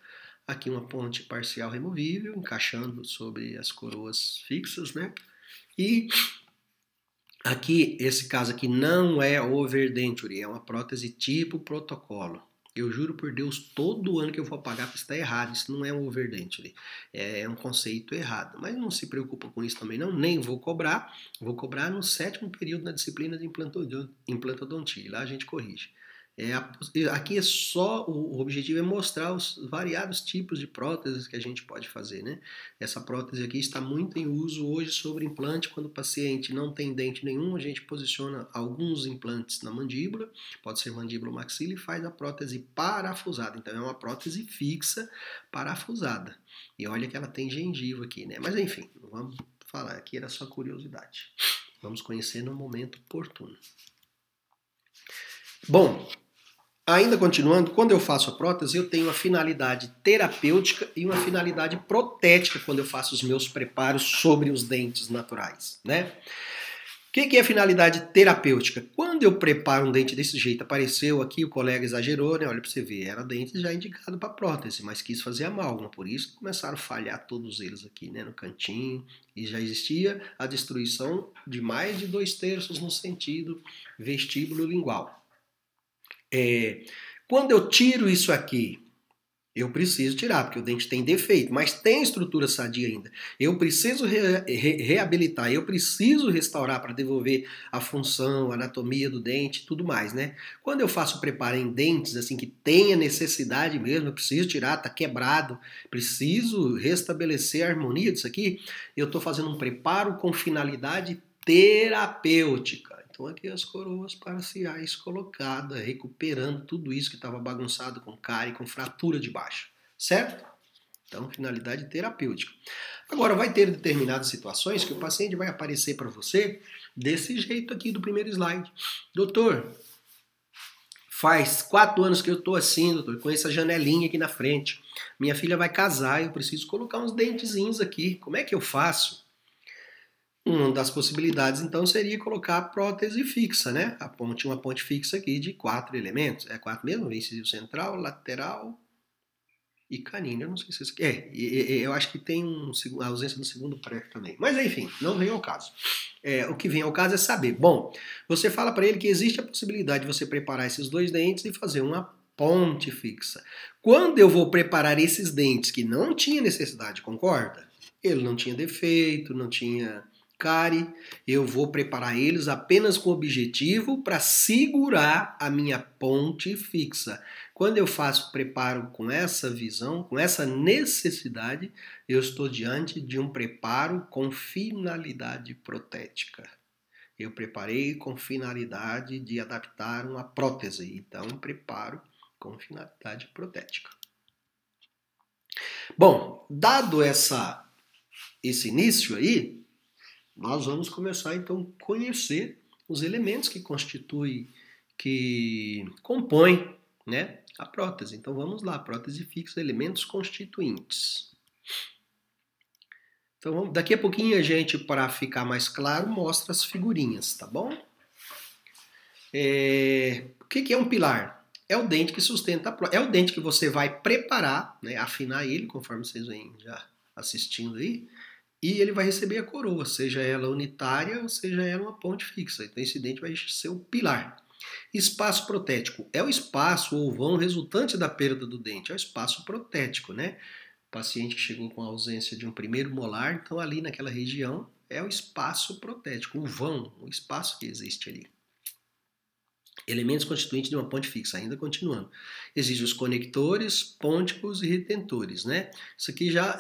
S1: Aqui uma ponte parcial removível, encaixando sobre as coroas fixas, né? E aqui, esse caso aqui não é overdenture, é uma prótese tipo protocolo. Eu juro por Deus, todo ano que eu vou pagar está errado, isso não é um overdenture, é um conceito errado. Mas não se preocupa com isso também não, nem vou cobrar no 7º período na disciplina de implantodontia, lá a gente corrige. Aqui é só, o objetivo é mostrar os variados tipos de próteses que a gente pode fazer, né? Essa prótese aqui está muito em uso hoje sobre implante, quando o paciente não tem dente nenhum, a gente posiciona alguns implantes na mandíbula, pode ser mandíbula ou maxila, e faz a prótese parafusada, então é uma prótese fixa parafusada. E olha que ela tem gengiva aqui, né? Mas enfim, não vamos falar, aqui era só curiosidade. Vamos conhecer no momento oportuno. Bom, ainda continuando, quando eu faço a prótese, eu tenho uma finalidade terapêutica e uma finalidade protética quando eu faço os meus preparos sobre os dentes naturais, né? O que é a finalidade terapêutica? Quando eu preparo um dente desse jeito, apareceu aqui, o colega exagerou, né? Olha para você ver, era dente já indicado para prótese, mas quis fazer amálgama, por isso começaram a falhar todos eles aqui, né? No cantinho, e já existia a destruição de mais de 2/3 no sentido vestíbulo lingual. Quando eu tiro isso aqui, eu preciso tirar, porque o dente tem defeito, mas tem estrutura sadia ainda. Eu preciso reabilitar, eu preciso restaurar para devolver a função, a anatomia do dente e tudo mais, né? Quando eu faço preparo em dentes, assim, que tenha necessidade mesmo, eu preciso tirar, tá quebrado, preciso restabelecer a harmonia disso aqui, eu estou fazendo um preparo com finalidade terapêutica. Então aqui as coroas parciais colocadas, recuperando tudo isso que estava bagunçado com cárie, com fratura de baixo, certo? Então finalidade terapêutica. Agora vai ter determinadas situações que o paciente vai aparecer para você desse jeito aqui do primeiro slide. Doutor, faz 4 anos que eu estou assim, doutor, com essa janelinha aqui na frente. Minha filha vai casar, eu preciso colocar uns dentezinhos aqui. Como é que eu faço? Uma das possibilidades, então, seria colocar a prótese fixa, né? Uma ponte fixa aqui de 4 elementos. É 4 mesmo? Incisivo central, lateral e canino. Eu não sei se isso... eu acho que tem a ausência do segundo pré também. Mas, enfim, não vem ao caso. O que vem ao caso é saber. Bom, você fala para ele que existe a possibilidade de você preparar esses 2 dentes e fazer uma ponte fixa. Quando eu vou preparar esses dentes que não tinha necessidade, concorda? Ele não tinha defeito, não tinha cárie, eu vou preparar eles apenas com o objetivo para segurar a minha ponte fixa. Quando eu faço preparo com essa visão, com essa necessidade, eu estou diante de um preparo com finalidade protética. Eu preparei com finalidade de adaptar uma prótese, então preparo com finalidade protética. Bom, dado esse início aí, nós vamos começar então a conhecer os elementos que compõem, né, a prótese. Então vamos lá, prótese fixa, elementos constituintes. Então daqui a pouquinho a gente, para ficar mais claro, mostra as figurinhas, tá bom? O que é um pilar? É o dente que sustenta a prótese. É o dente que você vai preparar, né, afinar ele, conforme vocês vêm já assistindo aí, e ele vai receber a coroa, seja ela unitária ou seja ela uma ponte fixa. Então esse dente vai ser o pilar. Espaço protético é o espaço ou vão resultante da perda do dente, é o espaço protético, né? O paciente que chegou com a ausência de um primeiro molar, então ali naquela região é o espaço protético, o vão, o espaço que existe ali. Elementos constituintes de uma ponte fixa, ainda continuando. Existem os conectores, pônticos e retentores, né? Isso aqui já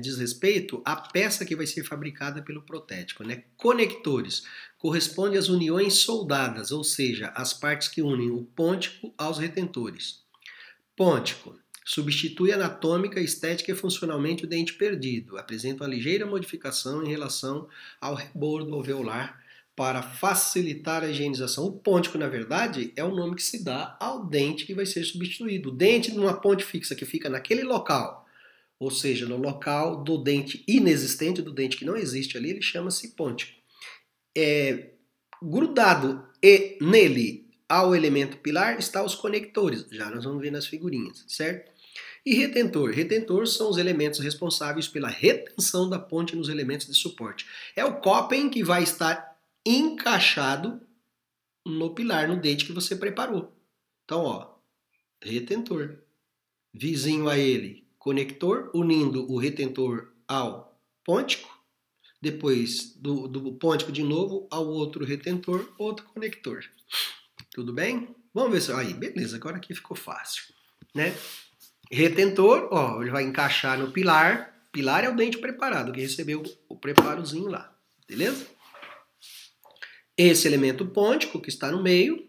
S1: diz respeito à peça que vai ser fabricada pelo protético, né? Conectores corresponde às uniões soldadas, ou seja, as partes que unem o pôntico aos retentores. Pôntico substitui anatômica, estética e funcionalmente o dente perdido, apresenta uma ligeira modificação em relação ao rebordo alveolar para facilitar a higienização. O pôntico, na verdade, é o nome que se dá ao dente que vai ser substituído. O dente numa ponte fixa que fica naquele local, ou seja, no local do dente inexistente, do dente que não existe ali, ele chama-se pôntico. Grudado nele ao elemento pilar está os conectores, já nós vamos ver nas figurinhas, certo? E retentor. Retentor são os elementos responsáveis pela retenção da ponte nos elementos de suporte. É o coppen que vai estar encaixado no pilar, no dente que você preparou. Então, ó, retentor. Vizinho a ele, conector, unindo o retentor ao pôntico. Depois do pôntico de novo ao outro retentor, outro conector. Tudo bem? Vamos ver se... Aí, beleza, agora aqui ficou fácil, né? Retentor, ó, ele vai encaixar no pilar. Pilar é o dente preparado, que recebeu o preparozinho lá, beleza? Esse elemento pôntico que está no meio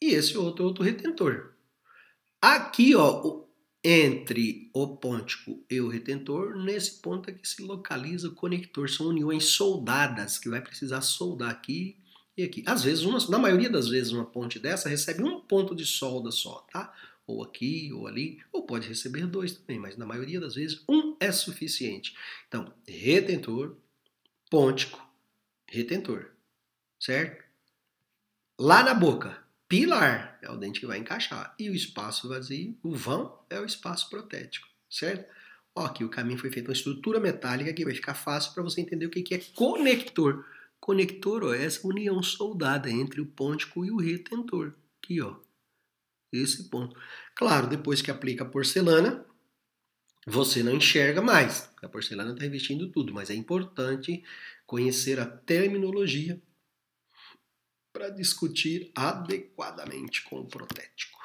S1: e esse outro retentor. Aqui, ó, entre o pôntico e o retentor, nesse ponto aqui se localiza o conector. São uniões soldadas que vai precisar soldar aqui e aqui. Às vezes, na maioria das vezes, uma ponte dessa recebe um ponto de solda só, tá? Ou aqui, ou ali, ou pode receber dois também, mas na maioria das vezes um é suficiente. Então, retentor, pôntico, retentor, certo? Lá na boca, pilar é o dente que vai encaixar. E o espaço vazio, o vão, é o espaço protético, certo? Ó, aqui o caminho foi feito uma estrutura metálica que vai ficar fácil para você entender o que é conector. Conector, ó, é essa união soldada entre o pôntico e o retentor. Aqui, ó, esse ponto. Claro, depois que aplica a porcelana, você não enxerga mais. A porcelana está revestindo tudo, mas é importante conhecer a terminologia para discutir adequadamente com o protético.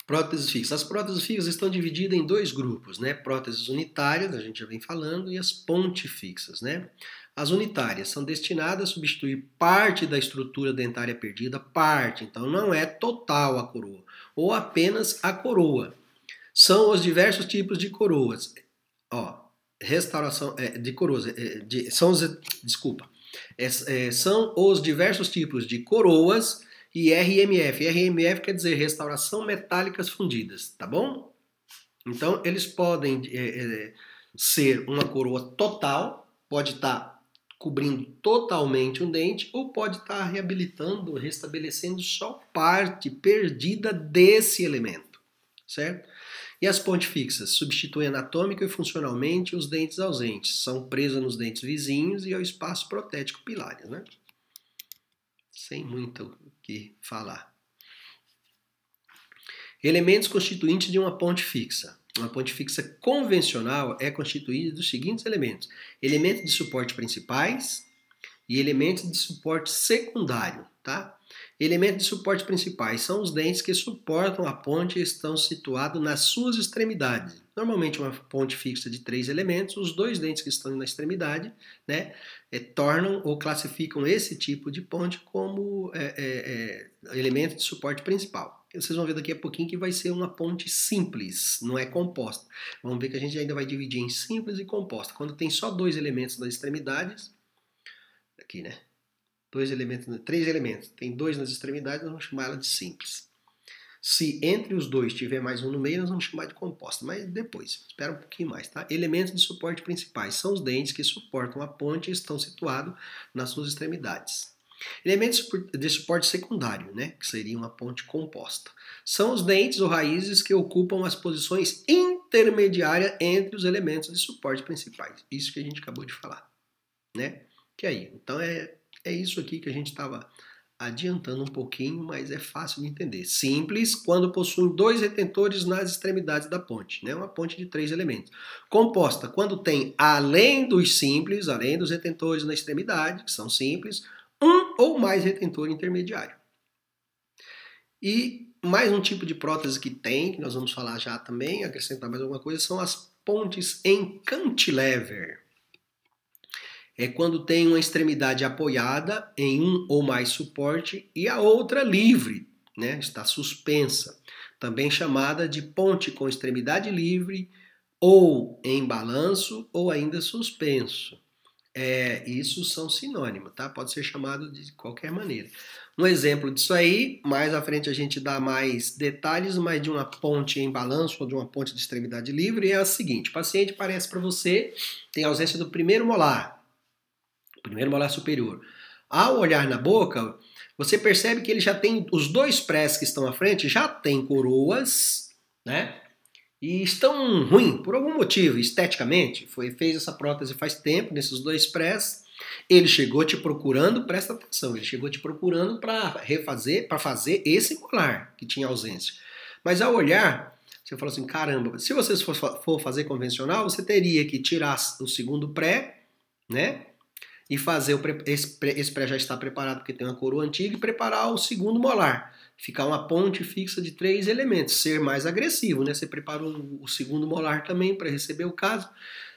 S1: Próteses fixas. As próteses fixas estão divididas em dois grupos, né? Próteses unitárias, a gente já vem falando, e as ponte fixas, né? As unitárias são destinadas a substituir parte da estrutura dentária perdida, parte, então não é total a coroa, ou apenas a coroa. São os diversos tipos de coroas. Ó, restauração de coroas, são os diversos tipos de coroas e RMF. RMF quer dizer restauração metálicas fundidas, tá bom? Então eles podem ser uma coroa total, pode estar cobrindo totalmente um dente, ou pode estar reabilitando, restabelecendo só parte perdida desse elemento, certo? E as pontes fixas substituem anatômica e funcionalmente os dentes ausentes. São presas nos dentes vizinhos e ao espaço protético pilares, né? sem muito o que falar. Elementos constituintes de uma ponte fixa. Uma ponte fixa convencional é constituída dos seguintes elementos: elementos de suporte principais e elementos de suporte secundário, tá? Elementos de suporte principais são os dentes que suportam a ponte e estão situados nas suas extremidades. Normalmente uma ponte fixa de 3 elementos, os 2 dentes que estão na extremidade, né, tornam ou classificam esse tipo de ponte como elemento de suporte principal. Vocês vão ver daqui a pouquinho que vai ser uma ponte simples, não é composta. Vamos ver que a gente ainda vai dividir em simples e composta. Quando tem só 2 elementos nas extremidades, aqui, né? 3 elementos, tem 2 nas extremidades, nós vamos chamar ela de simples. Se entre os 2 tiver mais um no meio, nós vamos chamar de composta, mas depois, espera um pouquinho mais, tá? Elementos de suporte principais são os dentes que suportam a ponte e estão situados nas suas extremidades. Elementos de suporte secundário, né, que seria uma ponte composta, são os dentes ou raízes que ocupam as posições intermediárias entre os elementos de suporte principais. Isso que a gente acabou de falar, né? Que aí, então é isso aqui que a gente estava adiantando um pouquinho, mas é fácil de entender. Simples, quando possuem 2 retentores nas extremidades da ponte, né? Uma ponte de 3 elementos. Composta, quando tem, além dos simples, além dos retentores na extremidade, que são simples, um ou mais retentor intermediário. E mais um tipo de prótese que tem, que nós vamos falar já também, acrescentar mais alguma coisa, são as pontes em cantilever. É quando tem uma extremidade apoiada em um ou mais suporte e a outra livre, né? Está suspensa. Também chamada de ponte com extremidade livre, ou em balanço, ou ainda suspenso. Isso são sinônimos, tá? Pode ser chamado de qualquer maneira. Um exemplo disso aí, mais à frente a gente dá mais detalhes, mas de uma ponte em balanço ou de uma ponte de extremidade livre é a seguinte: o paciente parece para você, tem ausência do primeiro molar superior. Ao olhar na boca, você percebe que ele já tem os 2 prés que estão à frente, já tem coroas, né? E estão ruins, por algum motivo, esteticamente. Fez essa prótese faz tempo, nesses 2 prés. Ele chegou te procurando, presta atenção, ele chegou te procurando para fazer esse molar que tinha ausência. Mas ao olhar, você falou assim, caramba, se você for fazer convencional, você teria que tirar o segundo pré, né? E fazer esse pré já está preparado porque tem uma coroa antiga, e preparar o segundo molar. Ficar uma ponte fixa de 3 elementos, ser mais agressivo, né? Você prepara o segundo molar também para receber o caso.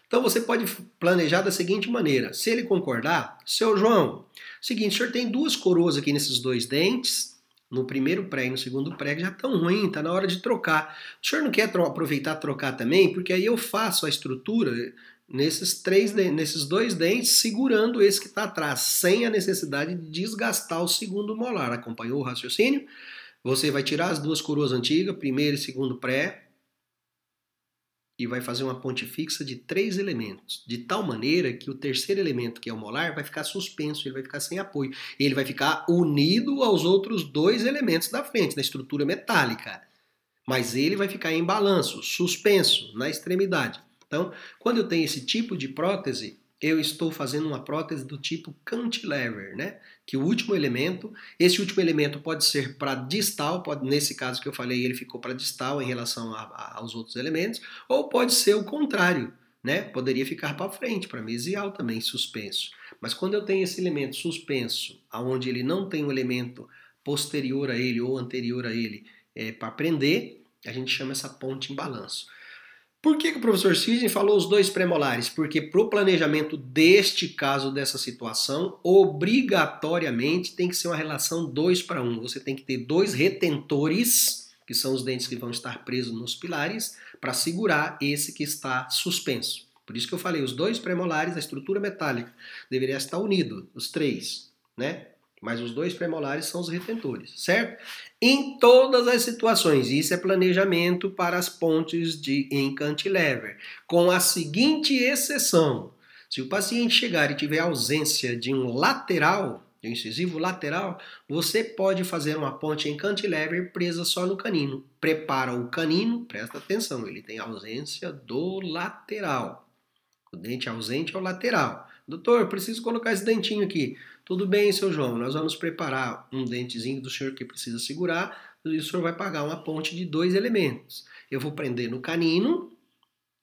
S1: Então você pode planejar da seguinte maneira: se ele concordar, seu João, seguinte, o senhor tem 2 coroas aqui nesses 2 dentes, no primeiro pré e no segundo pré, que já estão ruins, está na hora de trocar. O senhor não quer aproveitar e trocar também? Porque aí eu faço a estrutura nesses 2 dentes, segurando esse que está atrás, sem a necessidade de desgastar o segundo molar. Acompanhou o raciocínio? Você vai tirar as 2 coroas antigas, primeiro e segundo pré, e vai fazer uma ponte fixa de 3 elementos, de tal maneira que o terceiro elemento, que é o molar, vai ficar suspenso, ele vai ficar sem apoio. Ele vai ficar unido aos outros 2 elementos da frente, na estrutura metálica. Mas ele vai ficar em balanço, suspenso, na extremidade. Então, quando eu tenho esse tipo de prótese, eu estou fazendo uma prótese do tipo cantilever, né? Que o último elemento, esse último elemento pode ser para distal, nesse caso que eu falei, ele ficou para distal em relação aos outros elementos, ou pode ser o contrário, né? Poderia ficar para frente, para mesial também, suspenso. Mas quando eu tenho esse elemento suspenso, onde ele não tem um elemento posterior a ele ou anterior a ele para prender, a gente chama essa ponte em balanço. Por que o professor Sidney falou os 2 premolares? Porque para o planejamento deste caso, dessa situação, obrigatoriamente tem que ser uma relação 2:1. Você tem que ter 2 retentores, que são os dentes que vão estar presos nos pilares, para segurar esse que está suspenso. Por isso que eu falei, os 2 premolares, a estrutura metálica, deveria estar unido, os 3, né? Mas os 2 premolares são os retentores, certo? Em todas as situações, isso é planejamento para as pontes em cantilever, com a seguinte exceção: se o paciente chegar e tiver ausência de um lateral, de um incisivo lateral, você pode fazer uma ponte em cantilever presa só no canino. Prepara o canino, presta atenção, ele tem ausência do lateral. O dente ausente é o lateral. Doutor, preciso colocar esse dentinho aqui. Tudo bem, seu João, nós vamos preparar um dentezinho do senhor que precisa segurar e o senhor vai pagar uma ponte de 2 elementos. Eu vou prender no canino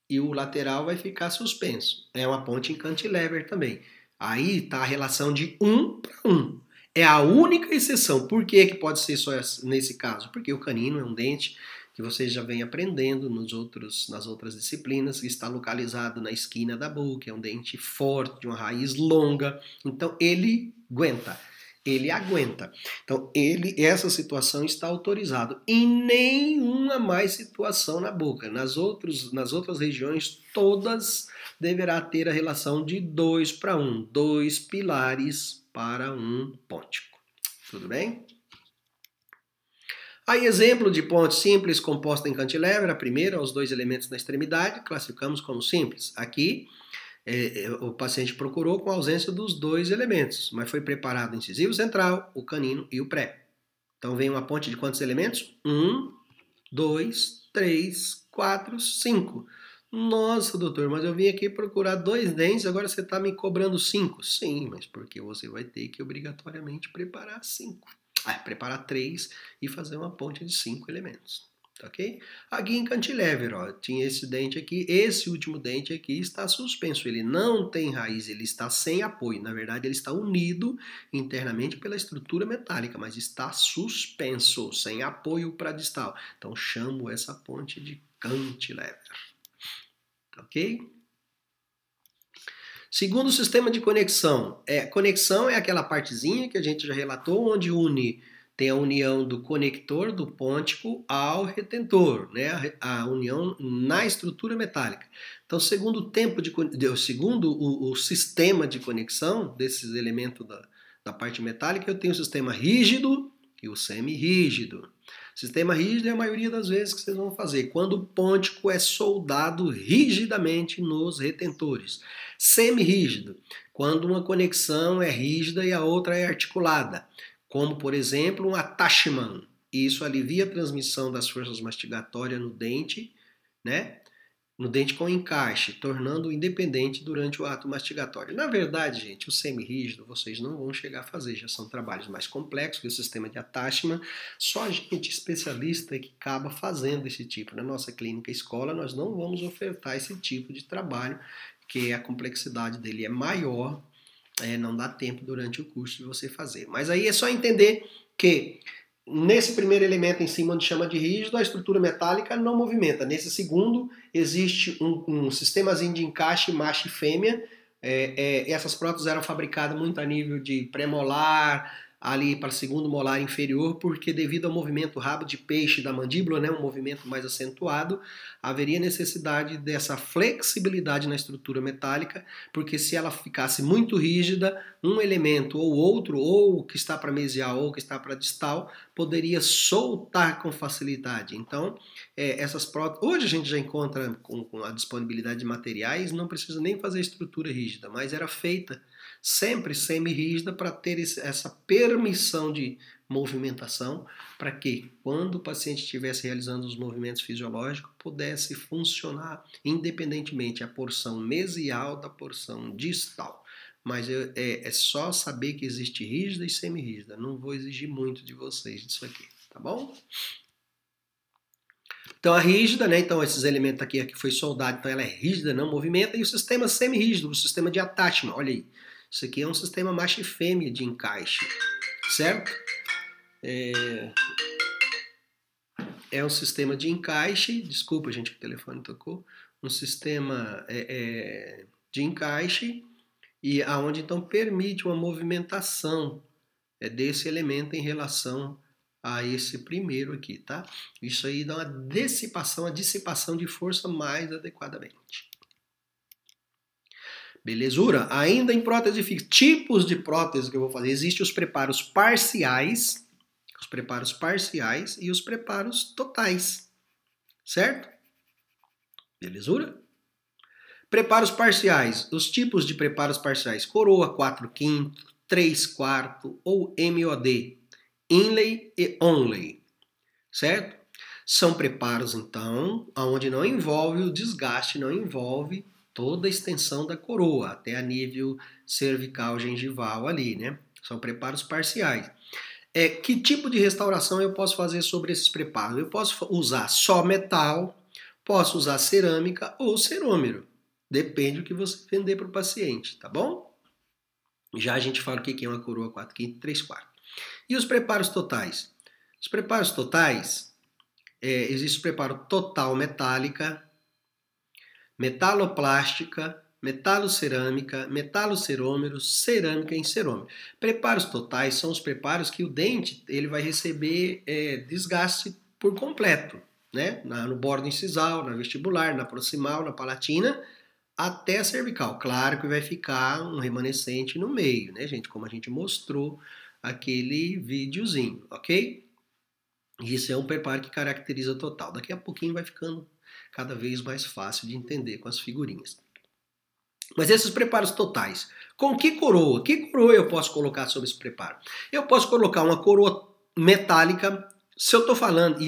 S1: e o lateral vai ficar suspenso. É uma ponte em cantilever também. Aí está a relação de 1 para 1. É a única exceção. Por que pode ser só nesse caso? Porque o canino é um dente que você já vem aprendendo nas outras disciplinas, que está localizado na esquina da boca, é um dente forte, de uma raiz longa. Então ele aguenta. Ele aguenta. Então, essa situação está autorizado. Em nenhuma mais situação na boca. Nas outras regiões, todas deverá ter a relação de 2 para 1. 2 pilares para um pontico. Tudo bem? Aí, exemplo de ponte simples composta em cantilever. A primeira, os 2 elementos na extremidade, classificamos como simples. Aqui, o paciente procurou com a ausência dos 2 elementos, mas foi preparado o incisivo central, o canino e o pré. Então vem uma ponte de quantos elementos? 1, 2, 3, 4, 5. Nossa, doutor, mas eu vim aqui procurar 2 dentes, agora você está me cobrando 5. Sim, mas porque você vai ter que obrigatoriamente preparar 5. Preparar 3 e fazer uma ponte de 5 elementos. Ok? Aqui em cantilever, ó, tinha esse dente aqui, esse último dente aqui está suspenso, ele não tem raiz, ele está sem apoio, na verdade ele está unido internamente pela estrutura metálica, mas está suspenso, sem apoio para distal, então chamo essa ponte de cantilever, ok? Segundo sistema de conexão, conexão é aquela partezinha que a gente já relatou, onde tem a união do conector do pontico ao retentor, né? A união na estrutura metálica. Então, segundo o sistema de conexão desses elementos da parte metálica, eu tenho o sistema rígido e o semi-rígido. Sistema rígido é a maioria das vezes que vocês vão fazer, quando o pontico é soldado rigidamente nos retentores. Semi-rígido, quando uma conexão é rígida e a outra é articulada, como, por exemplo, um attachment. Isso alivia a transmissão das forças mastigatórias no dente, né? No dente com encaixe, tornando-o independente durante o ato mastigatório. Na verdade, gente, o semi-rígido vocês não vão chegar a fazer, já são trabalhos mais complexos que o sistema de attachment. Só gente especialista que acaba fazendo esse tipo. Na nossa clínica escola, nós não vamos ofertar esse tipo de trabalho, que a complexidade dele é maior, não dá tempo durante o curso de você fazer. Mas aí é só entender que nesse primeiro elemento em cima, onde chama de rígido, a estrutura metálica não movimenta. Nesse segundo, existe um sistemazinho de encaixe macho e fêmea. Essas próteses eram fabricadas muito a nível de pré-molar, ali para segundo molar inferior, porque devido ao movimento rabo de peixe da mandíbula, né, um movimento mais acentuado, haveria necessidade dessa flexibilidade na estrutura metálica, porque se ela ficasse muito rígida, um elemento ou outro, ou o que está para mesial ou o que está para distal, poderia soltar com facilidade. Então, essas próteses, hoje a gente já encontra com a disponibilidade de materiais, não precisa nem fazer estrutura rígida, mas era feita sempre semi-rígida para ter essa permissão de movimentação, para que quando o paciente estivesse realizando os movimentos fisiológicos, pudesse funcionar independentemente a porção mesial da porção distal. Mas é só saber que existe rígida e semi-rígida. Não vou exigir muito de vocês disso aqui, tá bom? Então a rígida, né? Então esses elementos aqui foi soldado, então ela é rígida, não movimenta. E o sistema semi-rígido, o sistema de attachment, olha aí. Isso aqui é um sistema macho e fêmea de encaixe, certo? É um sistema de encaixe, desculpa gente que o telefone tocou, um sistema de encaixe, e aonde então permite uma movimentação desse elemento em relação a esse primeiro aqui, tá? Isso aí dá uma dissipação de força mais adequadamente. Belezura? Ainda em prótese fixa, tipos de prótese que eu vou fazer, existem os preparos parciais e os preparos totais, certo? Belezura? Preparos parciais, os tipos de preparos parciais, coroa 4/5, 3/4 ou MOD, inlay e onlay, certo? São preparos, então, onde não envolve o desgaste, não envolve toda a extensão da coroa, até a nível cervical gengival ali, né? São preparos parciais. Que tipo de restauração eu posso fazer sobre esses preparos? Eu posso usar só metal, posso usar cerâmica ou cerômero. Depende do que você vender para o paciente, tá bom? Já a gente fala o que é uma coroa 4/5 e 3/4. E os preparos totais? Os preparos totais, existe o preparo total metálica, metaloplástica, metalocerâmica, metalocerômero, cerâmica em cerômero. Preparos totais são os preparos que o dente ele vai receber desgaste por completo, né? No bordo incisal, na vestibular, na proximal, na palatina, até a cervical. Claro que vai ficar um remanescente no meio, né, gente? Como a gente mostrou aquele videozinho, ok? Isso é um preparo que caracteriza total. Daqui a pouquinho vai ficando cada vez mais fácil de entender com as figurinhas. Mas esses preparos totais, com que coroa? Que coroa eu posso colocar sobre esse preparo? Eu posso colocar uma coroa metálica, se eu estou falando, e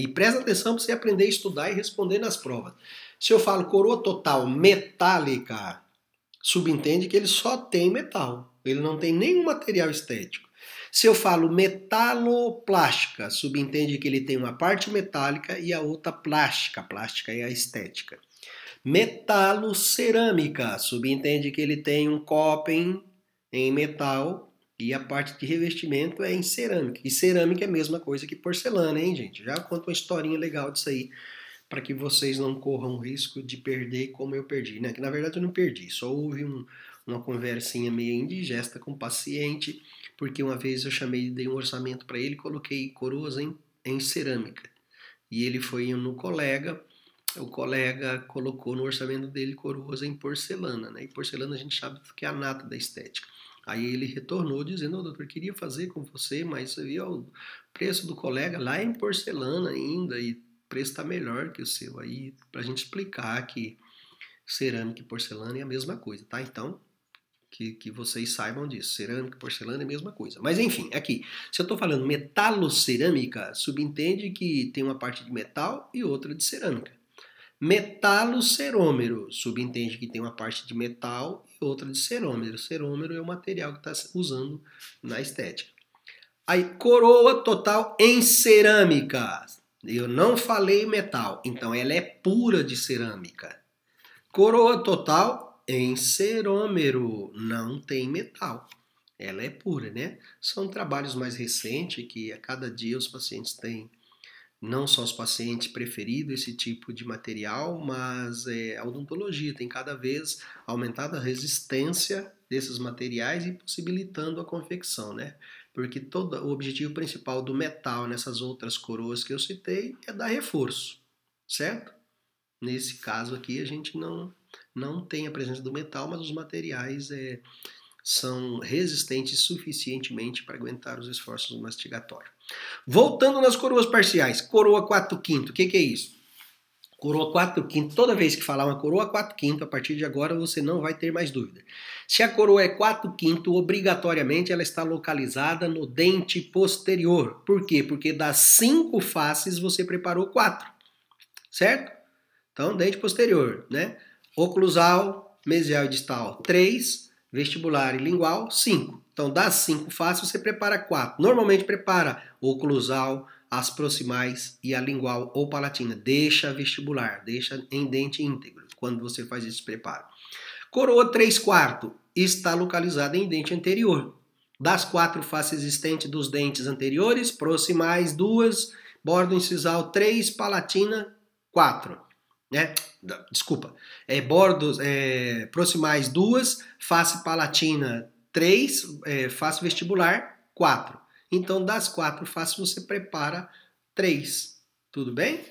S1: presta atenção para você aprender a estudar e responder nas provas. Se eu falo coroa total metálica, subentende que ele só tem metal, ele não tem nenhum material estético. Se eu falo metaloplástica, subentende que ele tem uma parte metálica e a outra plástica. Plástica é a estética. Metalocerâmica, subentende que ele tem um copo em metal e a parte de revestimento é em cerâmica. E cerâmica é a mesma coisa que porcelana, hein, gente? Já conto uma historinha legal disso aí, para que vocês não corram o risco de perder como eu perdi, né? Que na verdade eu não perdi, só houve uma conversinha meio indigesta com o paciente, porque uma vez eu dei um orçamento para ele, coloquei coroas em cerâmica. E ele foi no colega, o colega colocou no orçamento dele coroas em porcelana, né? E porcelana a gente sabe que é a nata da estética. Aí ele retornou dizendo, doutor, queria fazer com você, mas o preço do colega lá é em porcelana ainda, e o preço está melhor que o seu. Aí, para a gente explicar que cerâmica e porcelana é a mesma coisa, tá? Então, que vocês saibam disso. Cerâmica e porcelana é a mesma coisa. Mas enfim, aqui, se eu estou falando metalocerâmica, subentende que tem uma parte de metal e outra de cerâmica. Metalocerômero, subentende que tem uma parte de metal e outra de cerômero. Cerômero é o material que está usando na estética. Aí, coroa total em cerâmica. Eu não falei metal, então ela é pura de cerâmica. Coroa total em cerômero, não tem metal. Ela é pura, né? São trabalhos mais recentes que a cada dia os pacientes têm, não só os pacientes preferido esse tipo de material, mas a odontologia tem cada vez aumentado a resistência desses materiais e possibilitando a confecção, né? Porque o objetivo principal do metal nessas outras coroas que eu citei é dar reforço, certo? Nesse caso aqui a gente não tem a presença do metal, mas os materiais são resistentes suficientemente para aguentar os esforços mastigatórios. Voltando nas coroas parciais, coroa 4/5, o que é isso? Coroa 4/5, toda vez que falar uma coroa 4/5, a partir de agora você não vai ter mais dúvida. Se a coroa é 4/5, obrigatoriamente ela está localizada no dente posterior. Por quê? Porque das 5 faces você preparou 4, certo? Então, dente posterior, né? Oclusal, mesial e distal, 3, vestibular e lingual, 5. Então, das 5 faces, você prepara 4. Normalmente, prepara oclusal, as proximais e a lingual ou palatina. Deixa vestibular, deixa em dente íntegro, quando você faz esse preparo. Coroa 3/4 está localizada em dente anterior. Das 4 faces existentes dos dentes anteriores, proximais, 2, bordo incisal, 3, palatina, 4. Né? Desculpa, bordos proximais 2, face palatina 3, face vestibular 4. Então, das 4 faces você prepara 3, tudo bem?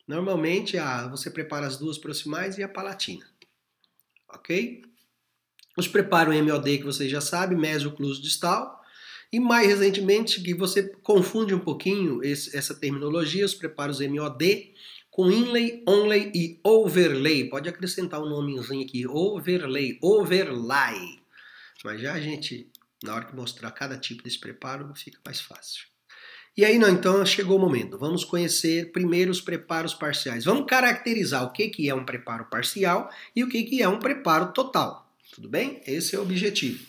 S1: Normalmente você prepara as 2 proximais e a palatina, ok? Os preparos MOD que você já sabe, mesocluso distal. E mais recentemente, que você confunde um pouquinho essa terminologia, os preparos MOD, com inlay, onlay e overlay. Pode acrescentar um nomezinho aqui, overlay, overlay. Mas já a gente, na hora que mostrar cada tipo desse preparo, fica mais fácil. E aí, então, chegou o momento. Vamos conhecer primeiro os preparos parciais. Vamos caracterizar o que é um preparo parcial e o que é um preparo total. Tudo bem? Esse é o objetivo.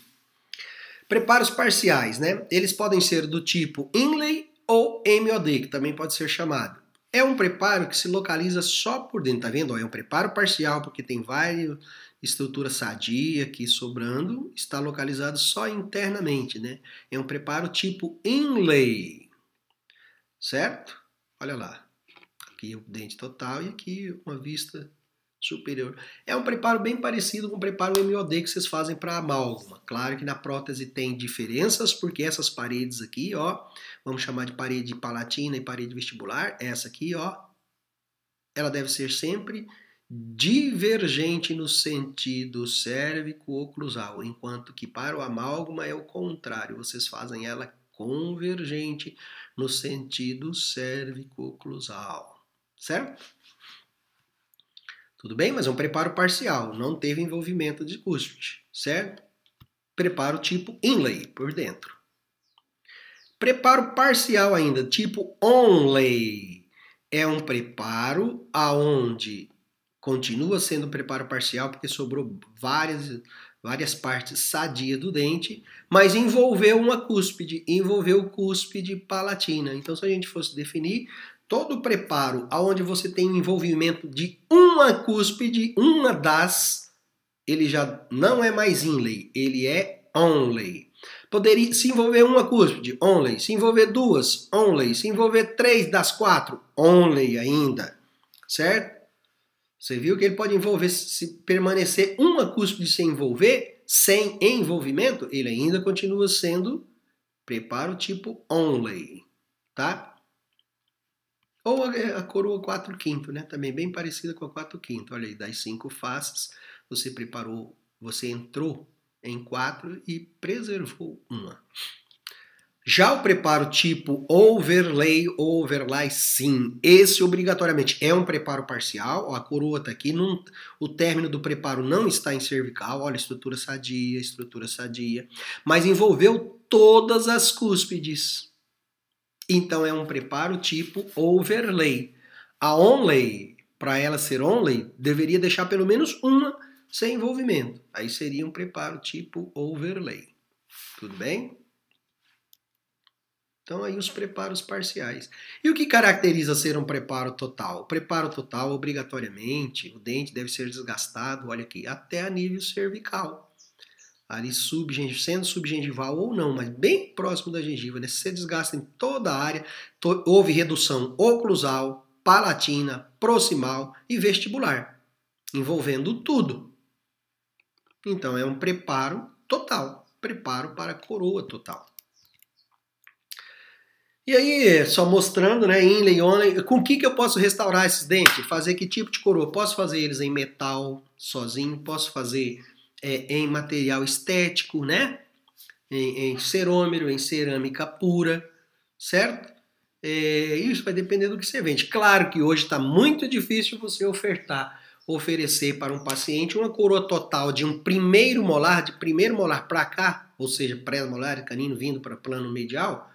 S1: Preparos parciais, né? Eles podem ser do tipo inlay ou MOD, que também pode ser chamado. É um preparo que se localiza só por dentro, tá vendo? É um preparo parcial, porque tem várias estruturas sadia aqui sobrando, está localizado só internamente, né? É um preparo tipo inlay, certo? Olha lá, aqui o dente total e aqui uma vista superior. É um preparo bem parecido com o preparo MOD que vocês fazem para amálgama. Claro que na prótese tem diferenças, porque essas paredes aqui, ó, vamos chamar de parede palatina e parede vestibular, essa aqui, ó, ela deve ser sempre divergente no sentido cérvico-oclusal, enquanto que para o amálgama é o contrário, vocês fazem ela convergente no sentido cérvico-oclusal, certo? Tudo bem? Mas é um preparo parcial, não teve envolvimento de cúspide, certo? Preparo tipo inlay por dentro. Preparo parcial ainda, tipo onlay. É um preparo aonde continua sendo um preparo parcial porque sobrou várias partes sadias do dente, mas envolveu uma cúspide, envolveu cúspide palatina. Então, se a gente fosse definir, todo preparo onde você tem o envolvimento de uma cúspide, uma das, ele já não é mais inlay, ele é onlay. Poderia se envolver uma cúspide, onlay. Se envolver duas, onlay. Se envolver três das quatro, onlay ainda. Certo? Você viu que ele pode envolver, se permanecer uma cúspide sem envolver, sem envolvimento, ele ainda continua sendo preparo tipo onlay. Tá? Ou a coroa 4/5, né? Também bem parecida com a 4/5. Olha aí, das 5 faces, você preparou, você entrou em 4 e preservou uma. Já o preparo tipo overlay ou overlay, sim, esse obrigatoriamente é um preparo parcial. Ó, a coroa está aqui, o término do preparo não está em cervical, olha, estrutura sadia, mas envolveu todas as cúspides. Então é um preparo tipo overlay. A onlay, para ela ser onlay, deveria deixar pelo menos uma sem envolvimento. Aí seria um preparo tipo overlay. Tudo bem? Então aí os preparos parciais. E o que caracteriza ser um preparo total? O preparo total, obrigatoriamente, o dente deve ser desgastado, olha aqui, até a nível cervical. Ali sendo subgengival ou não, mas bem próximo da gengiva, né? Se você desgasta em toda a área, houve redução oclusal, palatina, proximal e vestibular, envolvendo tudo. Então é um preparo total, preparo para a coroa total. E aí, só mostrando, né, inlay, onlay, com que eu posso restaurar esses dentes? Fazer que tipo de coroa? Posso fazer eles em metal sozinho, posso fazer em material estético, né? Em cerômero, em cerâmica pura, certo? Isso vai depender do que você vende. Claro que hoje está muito difícil você oferecer para um paciente uma coroa total de um primeiro molar, de primeiro molar para cá, ou seja, pré-molar, canino vindo para plano medial,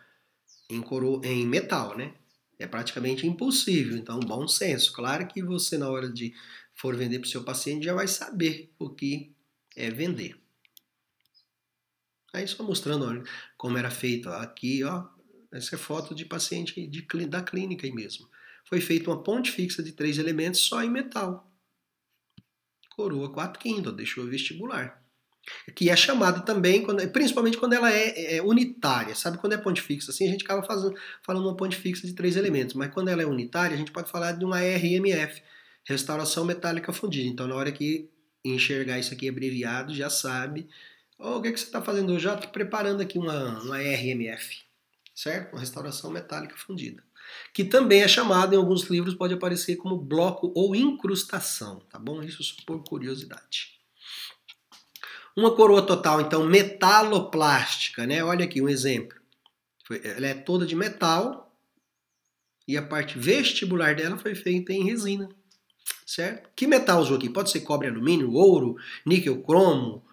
S1: em metal, né? É praticamente impossível. Então, bom senso. Claro que você, na hora de for vender para o seu paciente, já vai saber o que é vender. Aí só mostrando, olha, como era feito aqui, ó. Essa é foto de paciente da clínica aí mesmo. Foi feita uma ponte fixa de 3 elementos só em metal. Coroa 4/5, deixou vestibular. Que é chamada também, principalmente quando ela é unitária. Sabe quando é ponte fixa? Assim a gente acaba falando uma ponte fixa de 3 elementos. Mas quando ela é unitária, a gente pode falar de uma RMF, restauração metálica fundida. Então na hora que enxergar isso aqui abreviado, já sabe. O que você está fazendo hoje? Já estou preparando aqui uma RMF, certo? Uma restauração metálica fundida. Que também é chamado, em alguns livros, pode aparecer como bloco ou incrustação, tá bom? Isso só por curiosidade. Uma coroa total, então, metaloplástica, né? Olha aqui um exemplo. Ela é toda de metal e a parte vestibular dela foi feita em resina, certo? Que metal usou aqui? Pode ser cobre, alumínio, ouro, níquel, cromo,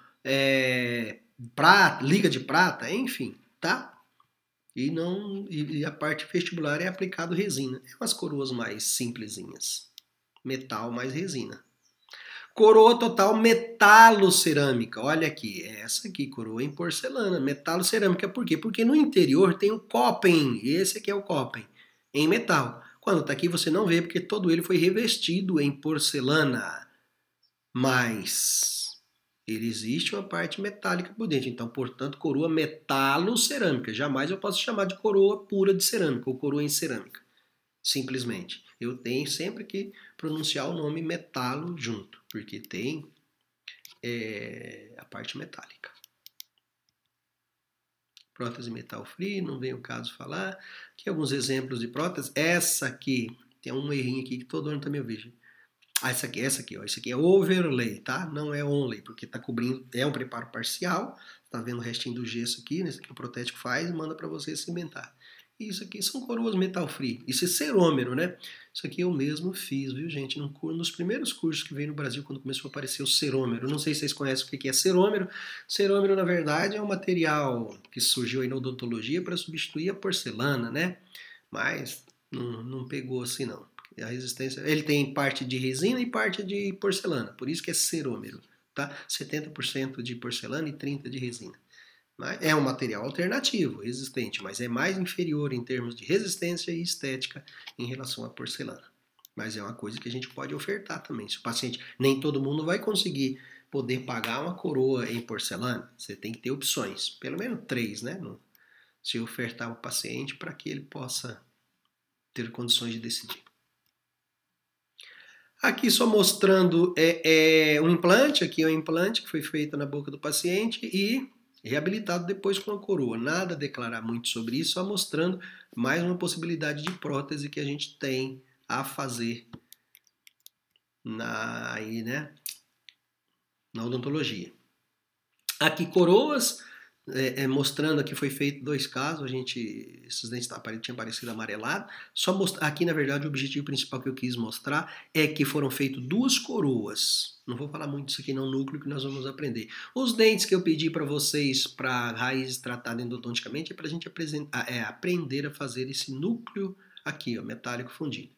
S1: prata, liga de prata, enfim, tá? E a parte vestibular é aplicado resina. É umas coroas mais simplesinhas. Metal mais resina. Coroa total metalocerâmica. Olha aqui, é essa aqui, coroa em porcelana, metalocerâmica. Por quê? Porque no interior tem o Coppen. Esse aqui é o Coppen, em metal. Quando está aqui você não vê, porque todo ele foi revestido em porcelana. Mas ele existe uma parte metálica por dentro. Então, portanto, coroa metalocerâmica. Jamais eu posso chamar de coroa pura de cerâmica ou coroa em cerâmica. Simplesmente. Eu tenho sempre que pronunciar o nome metalo junto, porque tem a parte metálica. Prótese metal free, não vem o caso falar. Aqui alguns exemplos de prótese. Essa aqui, tem um errinho aqui que todo ano também eu vejo. Essa aqui, ó. Isso aqui é overlay, tá? Não é onlay, porque tá cobrindo, é um preparo parcial. Tá vendo o restinho do gesso aqui, né? Isso aqui o protético faz e manda para você cimentar. Isso aqui são coroas metal free. Isso é cerômero, né? Isso aqui eu mesmo fiz, viu, gente? Nos primeiros cursos que veio no Brasil, quando começou a aparecer o cerômero. Não sei se vocês conhecem o que é cerômero. Cerômero, na verdade, é um material que surgiu aí na odontologia para substituir a porcelana, né? Mas não pegou assim, não. A resistência, ele tem parte de resina e parte de porcelana. Por isso que é cerômero, tá? 70% de porcelana e 30% de resina. É um material alternativo, resistente, mas é mais inferior em termos de resistência e estética em relação à porcelana. Mas é uma coisa que a gente pode ofertar também. Se o paciente, nem todo mundo vai conseguir poder pagar uma coroa em porcelana, você tem que ter opções, pelo menos 3, né? Se ofertar ao paciente para que ele possa ter condições de decidir. Aqui só mostrando um implante, aqui é um implante que foi feito na boca do paciente e reabilitado depois com a coroa. Nada a declarar muito sobre isso, só mostrando mais uma possibilidade de prótese que a gente tem a fazer na odontologia. Aqui coroas, mostrando aqui foi feito 2 casos, esses dentes tinham aparecido amarelado. Aqui, na verdade, o objetivo principal que eu quis mostrar é que foram feitas 2 coroas. Não vou falar muito disso aqui no núcleo que nós vamos aprender. Os dentes que eu pedi para vocês, para raízes tratadas endodonticamente, é para a gente aprender a fazer esse núcleo aqui, ó, metálico fundido.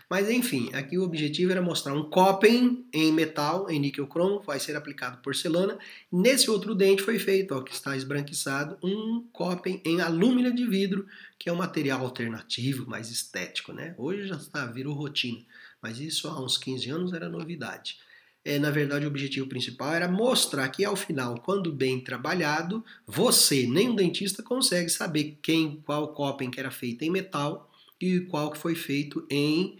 S1: Mas enfim, aqui o objetivo era mostrar um Coppen em metal, em níquel cromo, vai ser aplicado porcelana. Nesse outro dente foi feito, ó, que está esbranquiçado, um Coppen em alumínio de vidro, que é um material alternativo, mais estético, né? Hoje já virou rotina, mas isso há uns 15 anos era novidade. Na verdade, o objetivo principal era mostrar que, ao final, quando bem trabalhado, você, nem um dentista, consegue saber qual Coppen que era feito em metal e qual que foi feito em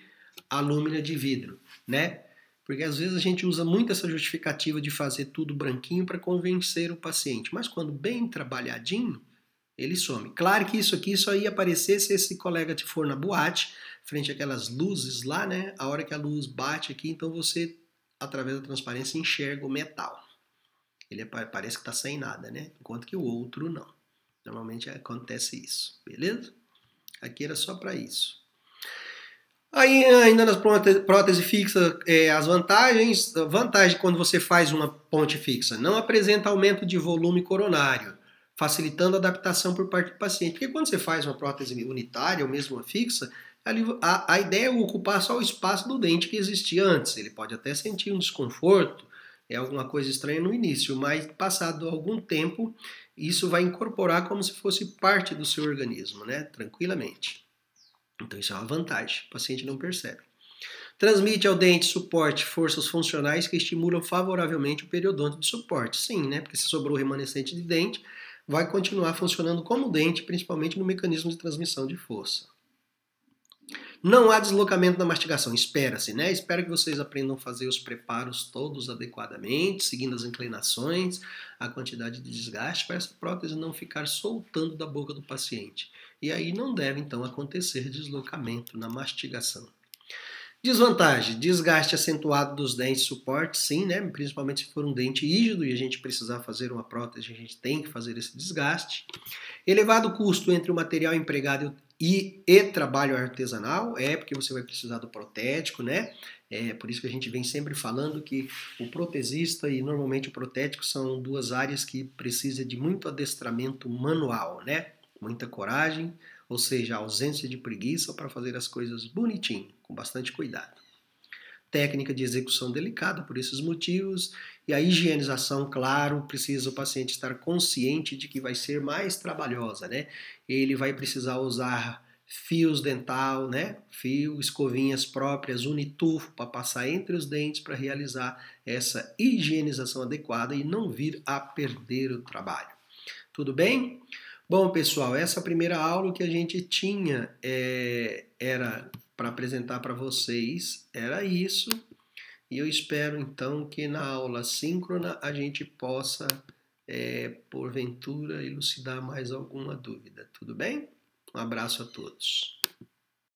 S1: alumínio de vidro, né? Porque às vezes a gente usa muito essa justificativa de fazer tudo branquinho para convencer o paciente, mas quando bem trabalhadinho, ele some. Claro que isso aqui só ia aparecer se esse colega te for na boate, frente àquelas luzes lá, né? A hora que a luz bate aqui, então você, através da transparência, enxerga o metal. Ele parece que está sem nada, né? Enquanto que o outro não. Normalmente acontece isso, beleza? Aqui era só para isso. Aí, ainda nas próteses fixas, as vantagens. A vantagem quando você faz uma ponte fixa, não apresenta aumento de volume coronário, facilitando a adaptação por parte do paciente. Porque quando você faz uma prótese unitária ou mesmo uma fixa, a ideia é ocupar só o espaço do dente que existia antes. Ele pode até sentir um desconforto, alguma coisa estranha no início, mas passado algum tempo, isso vai incorporar como se fosse parte do seu organismo, né? Tranquilamente. Então isso é uma vantagem, o paciente não percebe. Transmite ao dente suporte forças funcionais que estimulam favoravelmente o periodonto de suporte. Sim, né? Porque se sobrou remanescente de dente, vai continuar funcionando como dente, principalmente no mecanismo de transmissão de força. Não há deslocamento na mastigação, espera-se, né? Espero que vocês aprendam a fazer os preparos todos adequadamente, seguindo as inclinações, a quantidade de desgaste, para essa prótese não ficar soltando da boca do paciente. E aí não deve, então, acontecer deslocamento na mastigação. Desvantagem, desgaste acentuado dos dentes suporte, sim, né? Principalmente se for um dente rígido e a gente precisar fazer uma prótese, a gente tem que fazer esse desgaste. Elevado custo entre o material empregado e trabalho artesanal, porque você vai precisar do protético, né? Por isso que a gente vem sempre falando que o protesista e normalmente o protético são 2 áreas que precisam de muito adestramento manual, né? Muita coragem, ou seja, ausência de preguiça para fazer as coisas bonitinho, com bastante cuidado. técnica de execução delicada por esses motivos. E a higienização, claro, precisa o paciente estar consciente de que vai ser mais trabalhosa, né? Ele vai precisar usar fios dental, né? Fio, escovinhas próprias, unitufo para passar entre os dentes para realizar essa higienização adequada e não vir a perder o trabalho. Tudo bem? Bom, pessoal, essa primeira aula que a gente tinha era para apresentar para vocês, era isso. E eu espero então que na aula síncrona a gente possa, porventura, elucidar mais alguma dúvida. Tudo bem? Um abraço a todos.